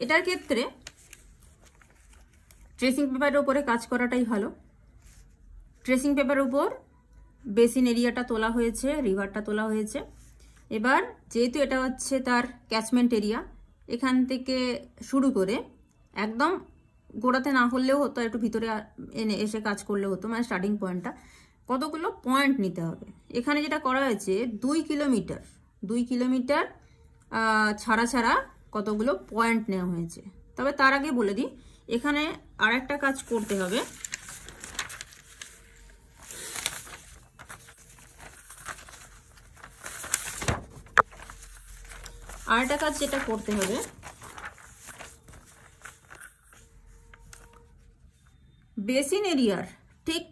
এটার ক্ষেত্রে ট্রেসিং পেপারের উপরে কাজ করাটাই ভালো। ট্রেসিং পেপারের উপর বেসিন এরিয়াটা তোলা হয়েছে, রিভারটা তোলা হয়েছে। এবার যেহেতু এটা হচ্ছে তার ক্যাচমেন্ট এরিয়া, এখান থেকে শুরু করে একদম গোড়াতে না হলেও হতো, একটু ভিতরে এনে এসে কাজ করলে হতো, মানে স্টার্টিং পয়েন্টটা কতগুলো পয়েন্ট নিতে হবে। এখানে যেটা করা হয়েছে 2 কিলোমিটার ছাড়া ছাড়া কতগুলো পয়েন্ট নেওয়া হয়েছে। তবে তার আগে বলে দিই, এখানে আর একটা কাজ করতে হবে। আরেকটা কাজ যেটা করতে হবে, বেসিন এরিয়ার ঠিক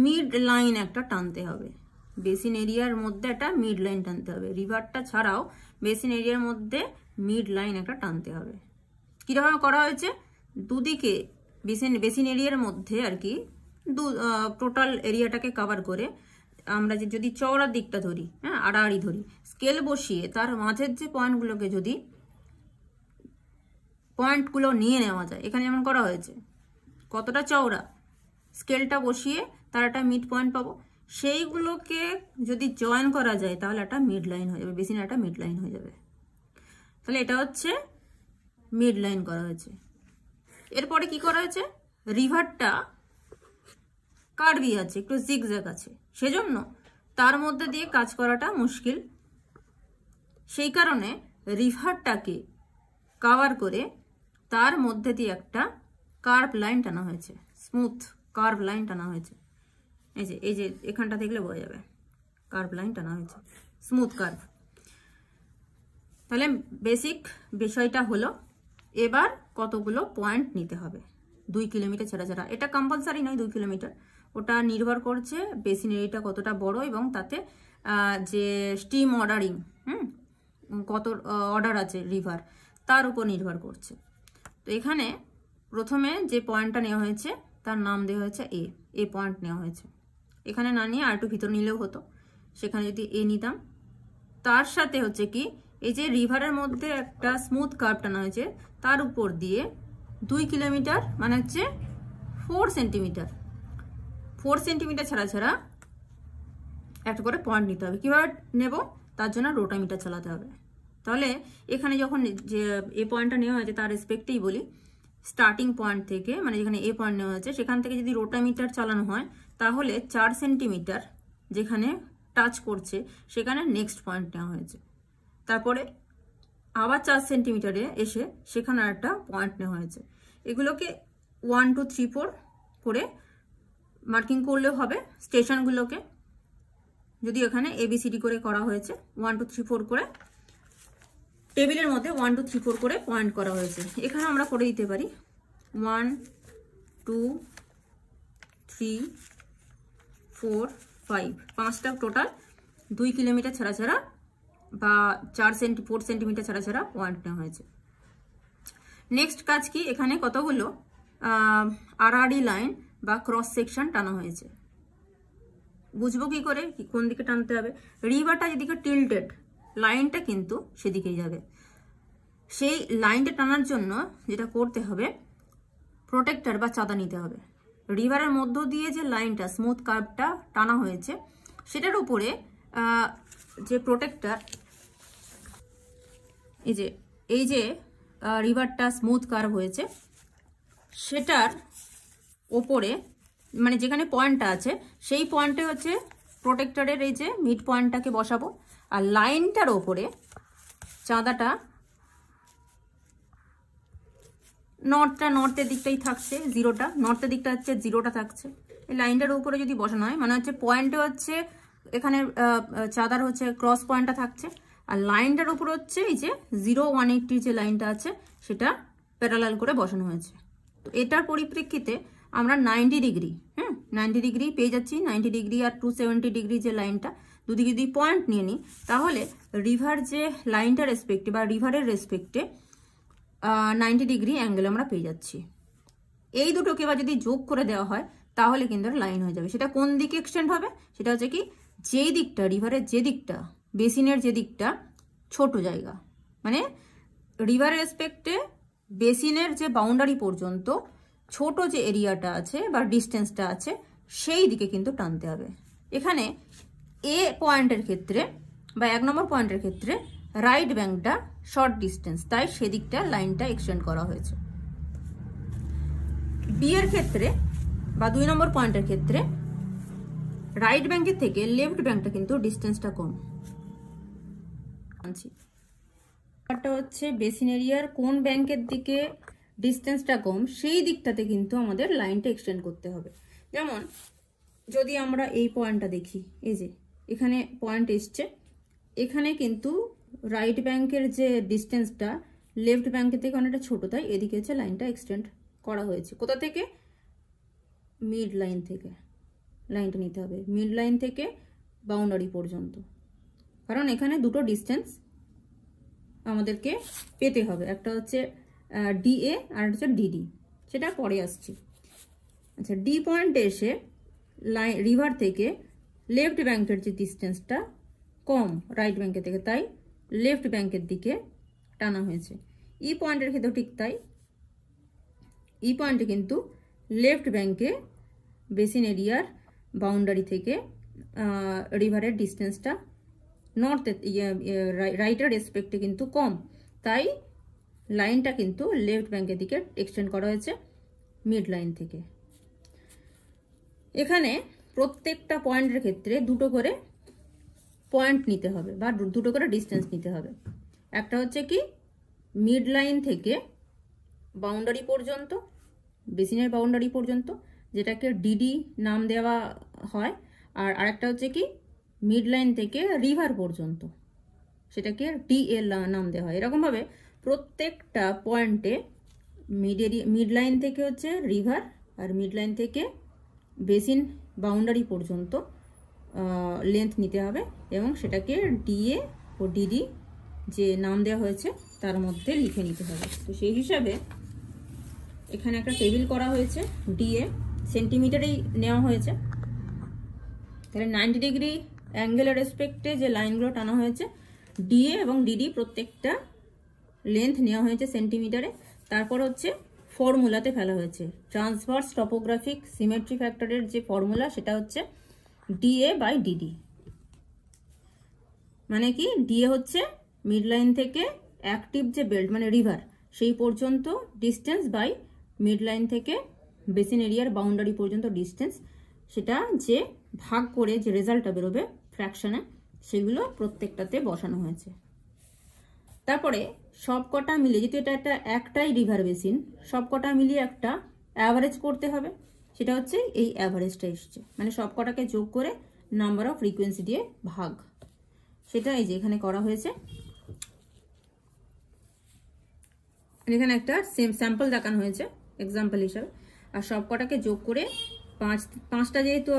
মিড লাইন একটা টানতে হবে। বেসিন এরিয়ার মধ্যে একটা মিড লাইন টানতে হবে। রিভারটা ছাড়াও বেসিন এরিয়ার মধ্যে মিড লাইন একটা টানতে হবে। কীরকম করা হয়েছে, দুদিকে বেসিন এরিয়ার মধ্যে আর কি টোটাল এরিয়াটাকে কভার করে আমরা যদি চওড়ার দিকটা ধরি, হ্যাঁ আড়াআড়ি ধরি, স্কেল বসিয়ে তার মাঝের যে পয়েন্টগুলোকে যদি পয়েন্টগুলো নিয়ে নেওয়া যায়, এখানে যেমন করা হয়েছে কতটা চওড়া, স্কেলটা বসিয়ে তার একটা মিড পয়েন্ট পাবো, সেইগুলোকে যদি জয়েন করা যায় তাহলে একটা মিড লাইন হয়ে যাবে, বেসিনে একটা মিড লাইন হয়ে যাবে। তাহলে এটা হচ্ছে মিড লাইন করা হয়েছে। এরপরে কি করা হয়েছে, রিভারটা কার্ভি আছে, একটু জিগজ্যাগ আছে, সেজন্য তার মধ্যে দিয়ে কাজ করাটা মুশকিল। সেই কারণে রিভারটাকে কভার করে তার মধ্যে দিয়ে একটা কার্ভ লাইন টানা হয়েছে, স্মুথ কার্ভ লাইন টানা হয়েছে। এই যে এখানটা দেখলে বোঝা যাবে কার্ভ লাইন টানা হয়েছে, স্মুথ কার্ভ। তাহলে বেসিক বিষয়টা হলো, এবার কতগুলো পয়েন্ট নিতে হবে 2 কিলোমিটার ছাড়া ছাড়া। এটা কম্পালসারি নয় 2 কিলোমিটার, ওটা নির্ভর করছে বেসিন এরিয়াটা কতটা বড় এবং তাতে যে স্টিম অর্ডারিং কত অর্ডার আছে রিভার, তার উপর নির্ভর করছে। তো এখানে প্রথমে যে পয়েন্টটা নেওয়া হয়েছে তার নাম দেওয়া হয়েছে এ পয়েন্ট নেওয়া হয়েছে। এখানে না নিয়ে আর একটু ভিতর নিলেও হতো, সেখানে যদি এ নিতাম। তার সাথে হচ্ছে কি, এই যে রিভারের মধ্যে একটা স্মুথ কার্ভ টানা হয়েছে, তার উপর দিয়ে 2 কিলোমিটার মানে হচ্ছে 4 সেন্টিমিটার ছাড়া ছাড়া একটা করে পয়েন্ট নিতে হবে। কীভাবে নেব, তার জন্য রোটামিটার চালাতে হবে। তাহলে এখানে যখন যে এ পয়েন্টটা নেওয়া হয়েছে তার রেসপেক্টেই বলি, স্টার্টিং পয়েন্ট থেকে মানে যেখানে এ পয়েন্ট নেওয়া হয়েছে সেখান থেকে যদি রোটামিটার চালানো হয় তাহলে 4 সেন্টিমিটার যেখানে টাচ করছে সেখানে নেক্সট পয়েন্ট নেওয়া হয়েছে। তারপরে আবার 4 সেন্টিমিটারে এসে সেখানে একটা পয়েন্ট নেওয়া হয়েছে। এগুলোকে 1 2 3 4 করে মার্কিং করলেও হবে স্টেশনগুলোকে। যদি এখানে ABCD করে করা হয়েছে 1 2 3 4 করে, টেবিলের মধ্যে 1 2 3 4 করে পয়েন্ট করা হয়েছে। এখানে আমরা করে দিতে পারি 1 2 3 4 5, 5টা টোটাল 2 কিলোমিটার ছাড়া ছাড়া বা 4 সেন্টিমিটার ছাড়া ছাড়া পয়েন্ট নেওয়া হয়েছে। নেক্সট কাজ কি, এখানে কতগুলো আড়াআড়ি লাইন বা ক্রস সেকশন টানা হয়েছে। বুঝবো কি করে কোন দিকে টানতে হবে, রিভারটা যেদিকে টিল্টেড লাইনটা কিন্তু সেদিকেই যাবে। সেই লাইনটা টানার জন্য যেটা করতে হবে, প্রোটেক্টর বা চাঁদা নিতে হবে। রিভারের মধ্য দিয়ে যে লাইনটা স্মুথ কার্ভটা টানা হয়েছে সেটার উপরে যে প্রোটেক্টর, এই যে রিভারটা স্মুথ কার্ভ হয়েছে, সেটার ওপরে মানে যেখানে পয়েন্টটা আছে সেই পয়েন্টে হচ্ছে প্রোটেক্টরের এই যে মিড পয়েন্টটাকে বসাবো, আর লাইনটার ওপরে চাঁদাটা নর্থের দিকটাই থাকছে, জিরোটা নর্থের দিকটা হচ্ছে জিরোটা থাকছে। এই লাইনটার উপরে যদি বসানো হয় মানে হচ্ছে পয়েন্টে হচ্ছে এখানে চাঁদার হচ্ছে ক্রস পয়েন্টটা থাকছে, আর লাইনটার উপরে হচ্ছে এই যে 0-180 যে লাইনটা আছে সেটা প্যারালাল করে বসানো হয়েছে। তো এটার পরিপ্রেক্ষিতে আমরা 90 ডিগ্রি 90 ডিগ্রি পেয়ে যাচ্ছি। 90 ডিগ্রি আর 270 ডিগ্রি যে লাইনটা, দুদিকে যদি পয়েন্ট নিয়ে নিই তাহলে রিভার যে লাইনটার রেসপেক্টে বা রিভারের রেসপেক্টে 90 ডিগ্রি অ্যাঙ্গেল আমরা পেয়ে যাচ্ছি। এই দুটোকে এবার যদি যোগ করে দেওয়া হয় তাহলে কিন্তু লাইন হয়ে যাবে। সেটা কোন দিকে এক্সটেন্ড হবে? সেটা হচ্ছে কি যেই দিকটা রিভারের যে দিকটা বেসিনের যে দিকটা ছোট জায়গা, মানে রিভারের রেসপেক্টে বেসিনের যে বাউন্ডারি পর্যন্ত ছোট যে এরিয়াটা আছে বা ডিস্টেন্সটা আছে সেই দিকে কিন্তু টানতে হবে। এখানে এ পয়েন্টের ক্ষেত্রে বা 1 নম্বর পয়েন্টের ক্ষেত্রে রাইট ব্যাঙ্কটা শর্ট ডিস্টেন্স, তাই সেদিকটা লাইনটা এক্সটেন্ড করা হয়েছে। বি এর ক্ষেত্রে বা 2 নম্বর পয়েন্টের ক্ষেত্রে রাইট ব্যাঙ্কের থেকে লেফট ব্যাঙ্কটা কিন্তু ডিস্টেন্সটা কম। এটা হচ্ছে বেসিন এরিয়ার কোন ব্যাঙ্কের দিকে ডিস্টেন্সটা কম সেই দিকটাতে কিন্তু আমাদের লাইনটা এক্সটেন্ড করতে হবে। যেমন যদি আমরা এই পয়েন্টটা দেখি, এই যে এখানে পয়েন্ট এসছে, এখানে কিন্তু রাইট ব্যাঙ্কের যে ডিস্টেন্সটা লেফট ব্যাঙ্কের থেকে অনেকটা ছোট, তাই এদিকে হচ্ছে লাইনটা এক্সটেন্ড করা হয়েছে। কোথা থেকে? মিড লাইন থেকে লাইনটা নিতে হবে, মিড লাইন থেকে বাউন্ডারি পর্যন্ত, কারণ এখানে দুটো ডিস্টেন্স আমাদেরকে পেতে হবে, একটা হচ্ছে ডিএ আর হচ্ছে ডিডি, সেটা পরে আসছি। আচ্ছা, ডি পয়েন্টে এসে রিভার থেকে লেফট ব্যাঙ্কের যে ডিস্টেন্সটা কম রাইট ব্যাঙ্কের থেকে, তাই লেফট ব্যাঙ্কের দিকে টানা হয়েছে। ই পয়েন্টের ক্ষেত্রেও ঠিক তাই, ই পয়েন্টে কিন্তু লেফট ব্যাঙ্কে বেসিন এরিয়ার বাউন্ডারি থেকে রিভারের ডিস্টেন্সটা নর্থের রাইটের রেসপেক্টে কিন্তু কম, তাই লাইনটা কিন্তু লেফট ব্যাঙ্কের দিকে এক্সটেন্ড করা হয়েছে মিড লাইন থেকে। এখানে প্রত্যেকটা পয়েন্টের ক্ষেত্রে দুটো করে পয়েন্ট নিতে হবে বা দুটো করে ডিস্টেন্স নিতে হবে। একটা হচ্ছে কি মিড লাইন থেকে বাউন্ডারি পর্যন্ত, বেসিনের বাউন্ডারি পর্যন্ত, যেটাকে ডিডি নাম দেওয়া হয়, আর আরেকটা হচ্ছে কি মিড লাইন থেকে রিভার পর্যন্ত, সেটাকে ডিএল নাম দেওয়া হয়। এরকমভাবে প্রত্যেকটা পয়েন্টে মিড লাইন থেকে হচ্ছে রিভার আর মিড লাইন থেকে বেসিন বাউন্ডারি পর্যন্ত লেন্থ নিতে হবে এবং সেটাকে ডিএ ও ডিডি যে নাম দেওয়া হয়েছে তার মধ্যে লিখে নিতে হবে। তো সেই হিসাবে এখানে একটা টেবিল করা হয়েছে, ডিএ সেন্টিমিটারেই নেওয়া হয়েছে, তাহলে 90 ডিগ্রি অ্যাঙ্গেলের রেসপেক্টে যে লাইনগুলো টানা হয়েছে ডিএ এবং ডিডি প্রত্যেকটা লেন্থ নেওয়া হয়েছে সেন্টিমিটারে। তারপর হচ্ছে ফর্মুলাতে ফেলা হয়েছে, ট্রান্সভার্স টপোগ্রাফিক সিমেট্রি ফ্যাক্টরের যে ফর্মুলা সেটা হচ্ছে ডিএ বাই ডিডি। মানে কি ডিএ হচ্ছে মিড লাইন থেকে অ্যাক্টিভ যে বেল্ট মানে রিভার সেই পর্যন্ত ডিস্টেন্স বাই মিড লাইন থেকে বেসিন এরিয়ার বাউন্ডারি পর্যন্ত ডিস্টেন্স, সেটা যে ভাগ করে যে রেজাল্টটা বেরোবে ফ্র্যাকশনে সেগুলো প্রত্যেকটাতে বসানো হয়েছে। তারপরে সবকটা মিলে, যেহেতু এটা একটাই রিভার বেসিন, সবকটা মিলিয়ে একটা অ্যাভারেজ করতে হবে, সেটা হচ্ছে এই অ্যাভারেজটা এসছে, মানে সবকটাকে যোগ করে নাম্বার অফ ফ্রিকোয়েন্সি দিয়ে ভাগ, সেটা এই যে এখানে করা হয়েছে। এখানে একটা স্যাম্পল দেখানো হয়েছে এক্সাম্পল হিসাবে, আর সবকটাকে যোগ করে পাঁচটা যেহেতু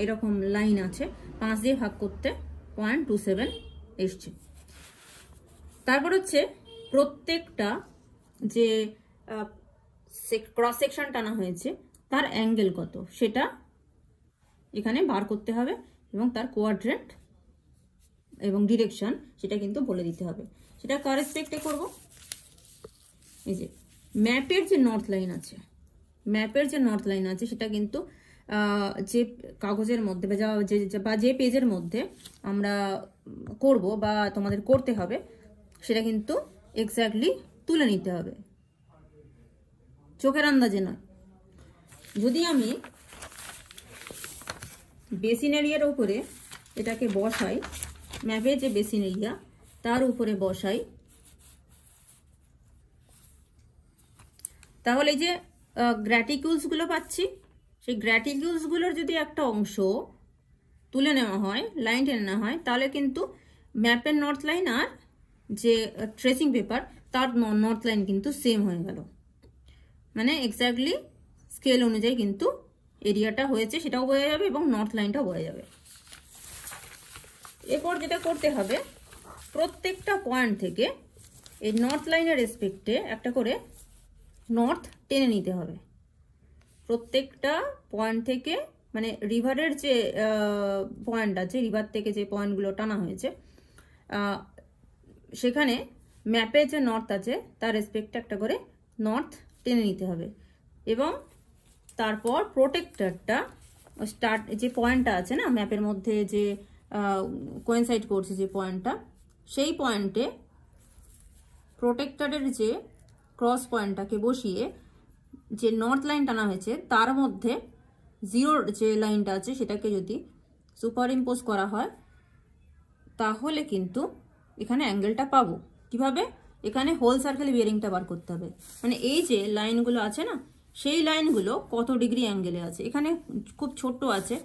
এরকম লাইন আছে 5 দিয়ে ভাগ করতে 0.27 এসছে। তারপর হচ্ছে প্রত্যেকটা যে ক্রস সেকশন টানা হয়েছে তার অ্যাঙ্গেল কত সেটা এখানে বার করতে হবে এবং তার কোয়াড্রেন্ট এবং ডিরেকশন সেটা কিন্তু বলে দিতে হবে। সেটা কার রেসপেক্টে করব? এই যে ম্যাপের যে নর্থ লাইন আছে, ম্যাপের যে নর্থ লাইন আছে সেটা কিন্তু যে কাগজের মধ্যে বা যে পেজের মধ্যে আমরা করব বা তোমাদের করতে হবে সেটা কিন্তু এক্স্যাক্টলি তুলে নিতে হবে। চোখের আন্দাজে নয়। যদি আমি বেসিন এরিয়ার উপরে এটাকে বসাই, ম্যাপে যে বেসিন এরিয়া তার উপরে বসাই, তাহলে এই যে গ্র্যাটিকিউলসগুলো পাচ্ছি, সেই গ্র্যাটিকিউলসগুলোর যদি একটা অংশ তুলে নেওয়া হয়, লাইন টেনে নেওয়া হয়, তাহলে কিন্তু ম্যাপের নর্থ লাইন আর যে ট্রেসিং পেপার তার নর্থ লাইন কিন্তু সেম হয়ে গেল। মানে এক্স্যাক্টলি স্কেল অনুযায়ী কিন্তু এরিয়াটা হয়েছে, সেটাও বোঝা যাবে এবং নর্থ লাইনটাও বোঝা যাবে। এরপর যেটা করতে হবে, প্রত্যেকটা পয়েন্ট থেকে এই নর্থ লাইনের রেসপেক্টে একটা করে নর্থ টেনে নিতে হবে। প্রত্যেকটা পয়েন্ট থেকে, মানে রিভারের যে পয়েন্ট আছে, রিভার থেকে যে পয়েন্টগুলো টানা হয়েছে, সেখানে ম্যাপে যে নর্থ আছে তার রেসপেক্টে একটা করে নর্থ টেনে নিতে হবে। এবং তারপর প্রোটেক্টরটা স্টার্ট, যে পয়েন্টটা আছে না ম্যাপের মধ্যে যে কোয়েনসাইড করছে যে পয়েন্টটা, সেই পয়েন্টে প্রোটেক্টরের যে ক্রস পয়েন্টটাকে বসিয়ে যে নর্থ লাইন টানা হয়েছে তার মধ্যে জিরোর যে লাইনটা আছে সেটাকে যদি সুপার ইম্পোজ করা হয়, তাহলে কিন্তু এখানে অ্যাঙ্গেলটা পাবো। কিভাবে? এখানে হোল সার্কেল বিয়ারিংটা বার করতে হবে। মানে এই যে লাইনগুলো আছে না, সেই লাইনগুলো কত ডিগ্রি অ্যাঙ্গেলে আছে। এখানে খুব ছোট্ট আছে,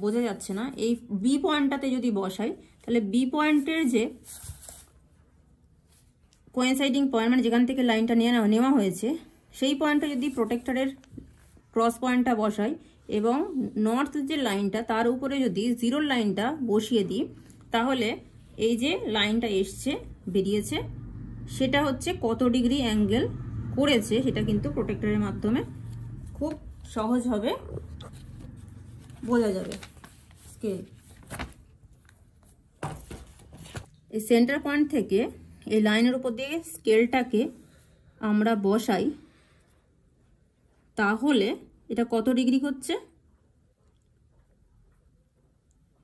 বোঝা যাচ্ছে না। এই বি পয়েন্টটাতে যদি বসাই, তাহলে বি পয়েন্টের যে কোয়েনসাইডিং পয়েন্ট, মানে যেখান থেকে লাইনটা নেওয়া হয়েছে, সেই পয়েন্টটা যদি প্রোটেক্টরের ক্রস পয়েন্টটা বসাই এবং নর্থ যে লাইনটা তার উপরে যদি জিরোর লাইনটা বসিয়ে দিই, তাহলে এই যে লাইনটা এসছে বেরিয়েছে সেটা হচ্ছে কত ডিগ্রি অ্যাঙ্গেল করেছে, সেটা কিন্তু প্রোটেক্টরের মাধ্যমে খুব সহজভাবে বোঝা যাবে। স্কেল, এই সেন্টার পয়েন্ট থেকে এই লাইনের উপর দিয়ে স্কেলটাকে আমরা বসাই, তাহলে এটা কত ডিগ্রি হচ্ছে?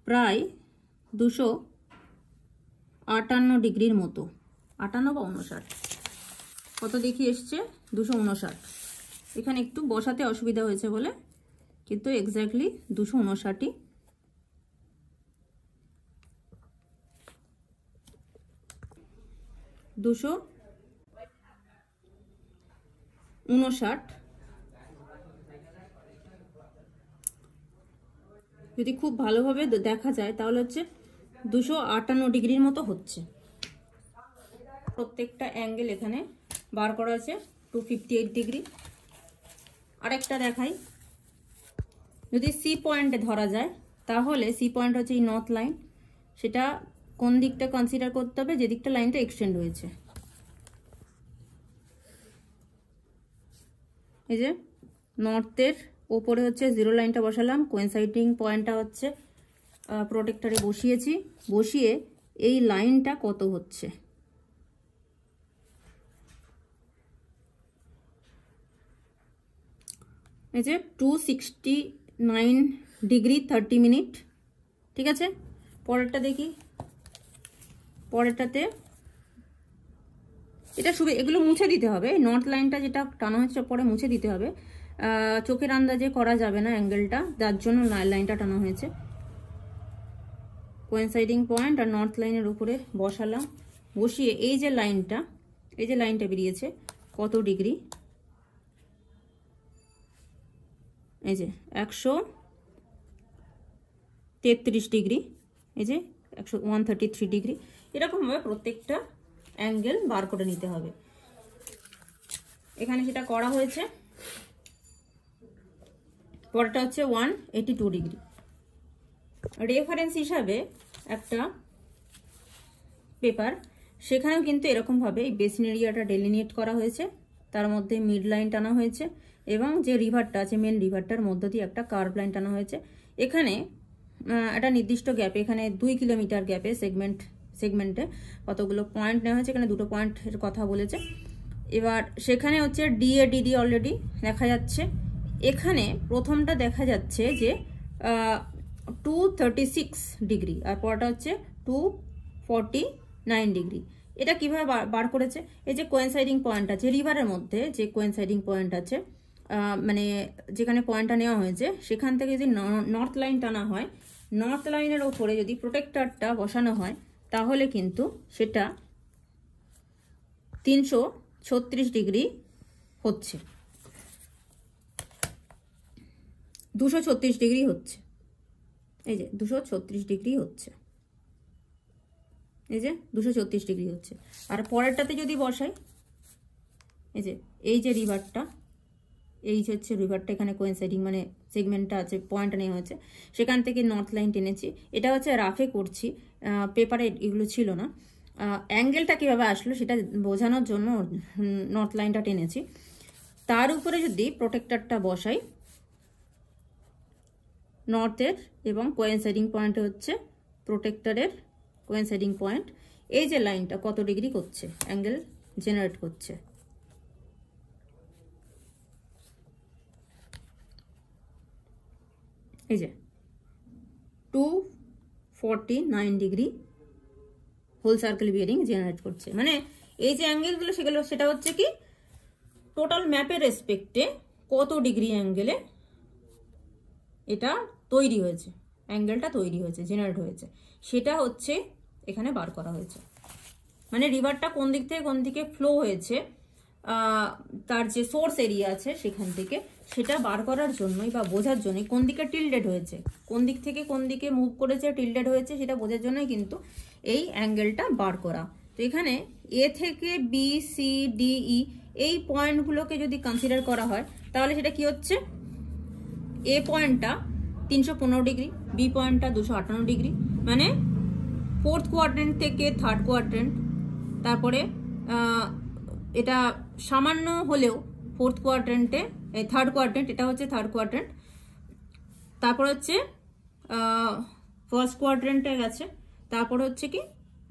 প্রায় 258 ডিগ্রির মতো। 58 বা 59, কত দেখি এসছে? 259। এখানে একটু বসাতে অসুবিধা হয়েছে বলে, কিন্তু এক্স্যাক্টলি 259ই। যদি খুব ভালোভাবে দেখা যায় তাহলে হচ্ছে 258 ডিগ্রির মতো হচ্ছে। প্রত্যেকটা অ্যাঙ্গেল এখানে বার করা আছে 258 ডিগ্রি। আরেকটা দেখাই, যদি সি পয়েন্টে ধরা যায়, তাহলে সি পয়েন্ট হচ্ছে এই নর্থ লাইন, সেটা কোন দিকটা কনসিডার করতে হবে? যে দিকটা লাইনটা এক্সটেন্ড হয়েছে। এই যে নর্থের ওপরে হচ্ছে জিরো লাইনটা বসালাম, কোয়েনসাইডিং পয়েন্টটা হচ্ছে প্রোটেক্টরে বসিয়েছি, বসিয়ে এই লাইনটা কত হচ্ছে, এই যে 269 ডিগ্রি 30 মিনিট। ঠিক আছে, পরেরটা দেখি। পরেরটাতে এটা এগুলো মুছে দিতে হবে। নর্থ লাইনটা যেটা টানা হচ্ছে পরে মুছে দিতে হবে, চোখের আন্দাজে করা যাবে না অ্যাঙ্গেলটা, যার জন্য লাইনটা টানা হয়েছে। কোয়েনসাইডিং পয়েন্ট আর নর্থ লাইনের উপরে বসালাম, বসিয়ে এই যে লাইনটা বেরিয়েছে কত ডিগ্রি, এই যে 133 ডিগ্রি, এই যে 133 ডিগ্রি। এরকমভাবে প্রত্যেকটা অ্যাঙ্গেল বার করে নিতে হবে। এখানে সেটা করা হয়েছে। পরেরটা হচ্ছে 182 ডিগ্রি। রেফারেন্স হিসাবে একটা পেপার, সেখানেও কিন্তু এরকমভাবে এই বেসিন এরিয়াটা ডেলিনিয়েট করা হয়েছে, তার মধ্যে মিড লাইন টানা হয়েছে এবং যে রিভারটা আছে মেন রিভারটার মধ্য দিয়ে একটা কার্ভ লাইন টানা হয়েছে। এখানে একটা নির্দিষ্ট গ্যাপে, এখানে 2 কিলোমিটার গ্যাপে সেগমেন্টে কতগুলো পয়েন্ট নেওয়া হয়েছে, এখানে 2টো পয়েন্টের কথা বলেছে। এবার সেখানে হচ্ছে ডিএডিডি অলরেডি দেখা যাচ্ছে। এখানে প্রথমটা দেখা যাচ্ছে যে 236 ডিগ্রি আর পরটা হচ্ছে 249 ডিগ্রি। এটা কিভাবে বার করেছে? এই যে কোয়েনসাইডিং পয়েন্ট আছে রিভারের মধ্যে, যে কোয়েনসাইডিং পয়েন্ট আছে মানে যেখানে পয়েন্টটা নেওয়া হয়েছে সেখান থেকে যদি নর্থ লাইন টানা হয়, নর্থ লাইনের ওপরে যদি প্রোটেক্টরটা বসানো হয় তাহলে কিন্তু সেটা 336 ডিগ্রি হচ্ছে, 236 ডিগ্রি হচ্ছে। এই যে 236 ডিগ্রি হচ্ছে, এই যে 236 ডিগ্রি হচ্ছে। আর পরেরটাতে যদি বসাই, এই যে রিভারটা, এই হচ্ছে রিভারটা, এখানে কোয়েনসাইডিং মানে সেগমেন্টটা আছে, পয়েন্টটা নেওয়া হয়েছে, সেখান থেকে নর্থ লাইন টেনেছি। এটা হচ্ছে রাফে করছি, পেপারে এগুলো ছিল না। অ্যাঙ্গেলটা কীভাবে আসলো সেটা বোঝানোর জন্য নর্থ লাইনটা টেনেছি। তার উপরে যদি প্রোটেক্টরটা বসাই, নর্থের এবং কোয়েনসাইডিং পয়েন্টে হচ্ছে প্রোটেক্টরের কোয়েনসাইডিং পয়েন্ট, এই যে লাইনটা কত ডিগ্রি করছে, অ্যাঙ্গেল জেনারেট করছে। এই যে 249 degree whole circle bearing generate করছে। মানে এই যে অ্যাঙ্গেলগুলো সেটা হচ্ছে কি টোটাল ম্যাপের রেসপেক্টে কত ডিগ্রি অ্যাঙ্গেলে এটা তৈরি হয়েছে, অ্যাঙ্গেলটা তৈরি হয়েছে, জেনারেট হয়েছে, সেটা হচ্ছে এখানে বার করা হয়েছে। মানে রিভারটা কোন দিক থেকে কোন দিকে ফ্লো হয়েছে, তার যে সোর্স এরিয়া আছে সেখান থেকে, সেটা বার করার জন্যই বা বোঝার জন্যই, কোন দিকে টিল্ডেড হয়েছে, কোন দিক থেকে কোন দিকে মুভ করেছে, টিল্ডেড হয়েছে, সেটা বোঝার জন্যই কিন্তু এই অ্যাঙ্গেলটা বার করা। তো এখানে এ থেকে বি, সি, ডি, ই এই পয়েন্টগুলোকে যদি কনসিডার করা হয় তাহলে সেটা কি হচ্ছে, এ পয়েন্টটা 315 ডিগ্রি, বি পয়েন্টটা 258 ডিগ্রি, মানে ফোর্থ কোয়াড্রেন্ট থেকে থার্ড কোয়াড্রেন্ট, তারপরে এটা সামান্য হলেও ফোর্থ কোয়াড্রেন্টে, থার্ড কোয়াড্রেন্ট, এটা হচ্ছে থার্ড কোয়াড্রেন্ট, তারপর হচ্ছে ফার্স্ট কোয়াড্রেন্টে গেছে, তারপর হচ্ছে কি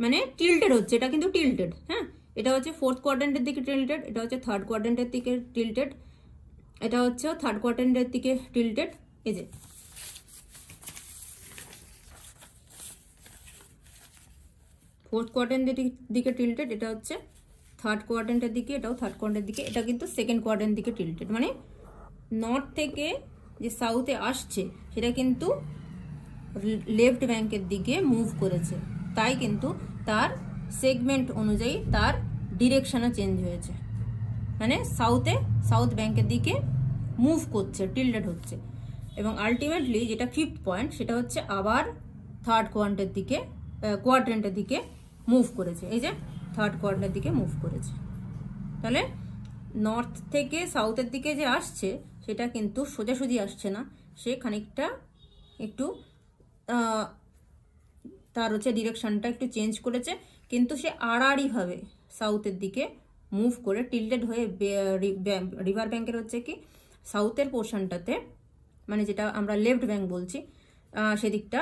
মানে টিল্টেড হচ্ছে, এটা কিন্তু টিল্টেড, হ্যাঁ, এটা হচ্ছে ফোর্থ কোয়াড্রেন্টের দিকে টিল্টেড, এটা হচ্ছে থার্ড কোয়াড্রেন্টের দিকে টিল্টেড, এটা হচ্ছে থার্ড কোয়াড্রেন্টের দিকে টিল্টেড। এই যে ফোর্থ কোয়াড্রেন্টের দিকে টিল্টেড, এটা হচ্ছে থার্ড কোয়াড্রেন্টের দিকে, এটাও থার্ড কোয়াড্রেন্টের দিকে, এটা কিন্তু সেকেন্ড কোয়াড্রেন্টের দিকে টিল্টেড। মানে নর্থ থেকে যে সাউথে আসছে সেটা কিন্তু লেফট ব্যাঙ্কের দিকে মুভ করেছে, তাই কিন্তু তার সেগমেন্ট অনুযায়ী তার ডিরেকশনও চেঞ্জ হয়েছে, মানে সাউথ ব্যাঙ্কের দিকে মুভ করছে, টিল্টেড হচ্ছে। এবং আলটিমেটলি যেটা ফিফথ পয়েন্ট, সেটা হচ্ছে আবার থার্ড কোয়াড্রেন্টের দিকে মুভ করেছে, এই যে থার্ড কোয়াড্রেন্টের দিকে মুভ করেছে। তাহলে নর্থ থেকে সাউথের দিকে যে আসছে সেটা কিন্তু সোজাসুজি আসছে না, সে খানিকটা একটু তার হচ্ছে ডিরেকশনটা একটু চেঞ্জ করেছে, কিন্তু সে আড়াআড়িভাবে সাউথের দিকে মুভ করে টিল্টেড হয়ে রিভার ব্যাঙ্কের হচ্ছে কি সাউথের পোর্শনটাতে, মানে যেটা আমরা লেফট ব্যাঙ্ক বলছি, সেদিকটা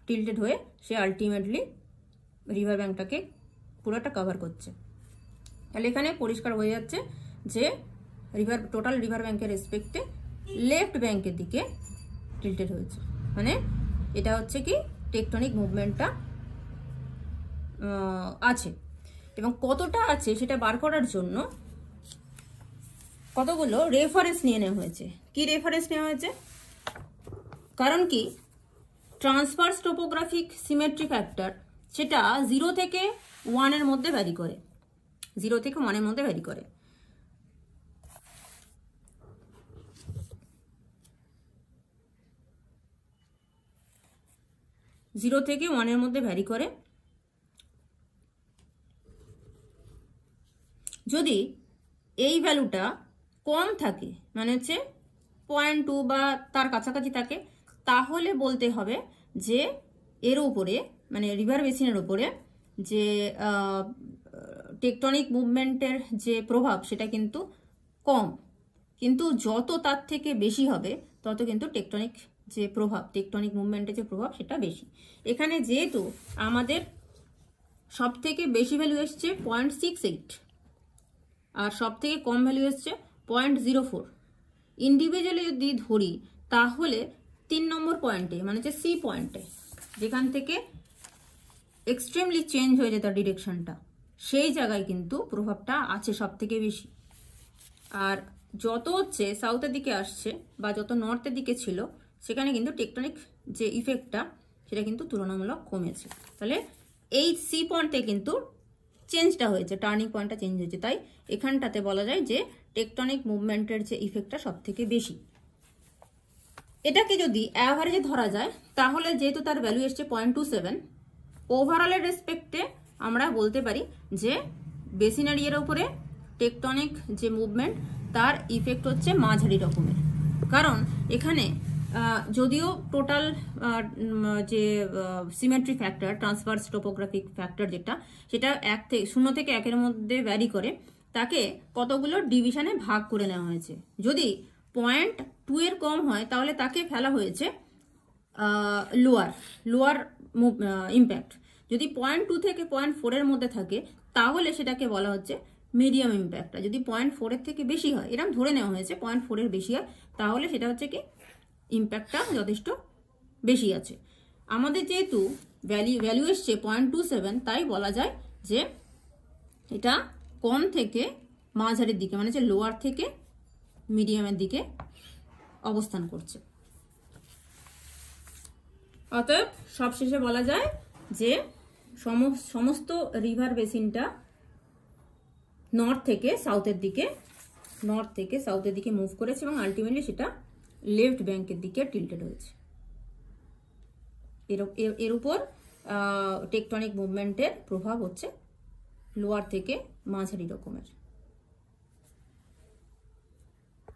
টিল্টেড হয়ে সে আলটিমেটলি রিভার ব্যাঙ্কটাকে পুরোটা কভার করছে। তাহলে এখানে পরিষ্কার হয়ে যাচ্ছে যে টোটাল রিভার ব্যাঙ্কের রেসপেক্টে লেফট ব্যাঙ্কের দিকে টিল্টেড হয়েছে, মানে এটা হচ্ছে কি টেকটনিক মুভমেন্টটা আছে। এবং কতটা আছে সেটা বার করার জন্য কতগুলো রেফারেন্স নিয়ে নেওয়া হয়েছে। কি রেফারেন্স নেওয়া হয়েছে? কারণ কি ট্রান্সভার্স টোপোগ্রাফিক সিমেট্রি ফ্যাক্টর সেটা 0 থেকে 1 এর মধ্যে ভ্যারি করে, 0 থেকে 1 এর মধ্যে ভ্যারি করে। যদি এই ভ্যালুটা কম থাকে, মানে হচ্ছে 0.2 বা তার কাছাকাছি থাকে, তাহলে বলতে হবে যে এর উপরে, মানে রিভার বেসিনের উপরে যে টেকটনিক মুভমেন্টের যে প্রভাব সেটা কিন্তু কম। কিন্তু যত তার থেকে বেশি হবে তত কিন্তু টেকটনিক মুভমেন্টের যে প্রভাব সেটা বেশি। এখানে যেহেতু আমাদের সব থেকে বেশি ভ্যালু এসছে 0.68 আর সব থেকে কম ভ্যালু এসছে 0.04, ইন্ডিভিজুয়ালি যদি ধরি তাহলে 3 নম্বর পয়েন্টে, মানে হচ্ছে সি পয়েন্টে, যেখান থেকে এক্সট্রিমলি চেঞ্জ হয়ে যায় তার ডিরেকশনটা, সেই জায়গায় কিন্তু প্রভাবটা আছে সব থেকে বেশি। আর যত হচ্ছে সাউথের দিকে আসছে বা যত নর্থের দিকে ছিল সেখানে কিন্তু টেকটনিক যে ইফেক্টটা সেটা কিন্তু তুলনামূলক কমেছে। তাহলে এই সি পয়েন্টে কিন্তু চেঞ্জটা হয়েছে, টার্নিং পয়েন্টটা চেঞ্জ হয়েছে। তাই এখানটাতে বলা যায় যে টেকটনিক মুভমেন্টের যে ইফেক্টটা সব থেকে বেশি। এটাকে যদি অ্যাভারেজে ধরা যায় তাহলে যেহেতু তার ভ্যালু এসছে 0.27, ওভারঅলের রেসপেক্টে আমরা বলতে পারি যে বেসিন এরিয়ার উপরে টেকটনিক যে মুভমেন্ট তার ইফেক্ট হচ্ছে মাঝারি রকমের। কারণ এখানে যদিও টোটাল যে symmetry factor, transverse topographic factor যেটা, সেটা 0 থেকে 1 মধ্যে ভ্যারি করে, তাকে কতগুলো ডিভিশনে ভাগ করে নেওয়া হয়েছে। যদি 0.2 এর কম হয় তাহলে তাকে ফেলা হয়েছে লোয়ার ইম্প্যাক্ট। যদি 0.2 থেকে 0.4 এর মধ্যে থাকে তাহলে সেটাকে বলা হচ্ছে মিডিয়াম ইম্প্যাক্ট। যদি 0.4 এর থেকে বেশি হয়, এরকম ধরে নেওয়া হয়েছে 0.4 এর বেশি হয়, তাহলে সেটা হচ্ছে কি ইম্প্যাক্টটা যথেষ্ট বেশি আছে। আমাদের যেহেতু ভ্যালু এসছে 0.27, তাই বলা যায় যে এটা কম থেকে মাঝারির দিকে, মানে যে লোয়ার থেকে মিডিয়ামের দিকে অবস্থান করছে। অতএব সবশেষে বলা যায় যে সমস্ত রিভার বেসিনটা নর্থ থেকে সাউথের দিকে মুভ করেছে এবং আলটিমেটলি সেটা লেফট ব্যাংকের দিকে টিল্টেড হয়েছে। এর উপর টেকটনিক মুভমেন্টের প্রভাব হচ্ছে লোয়ার থেকে মাঝারি রকমের।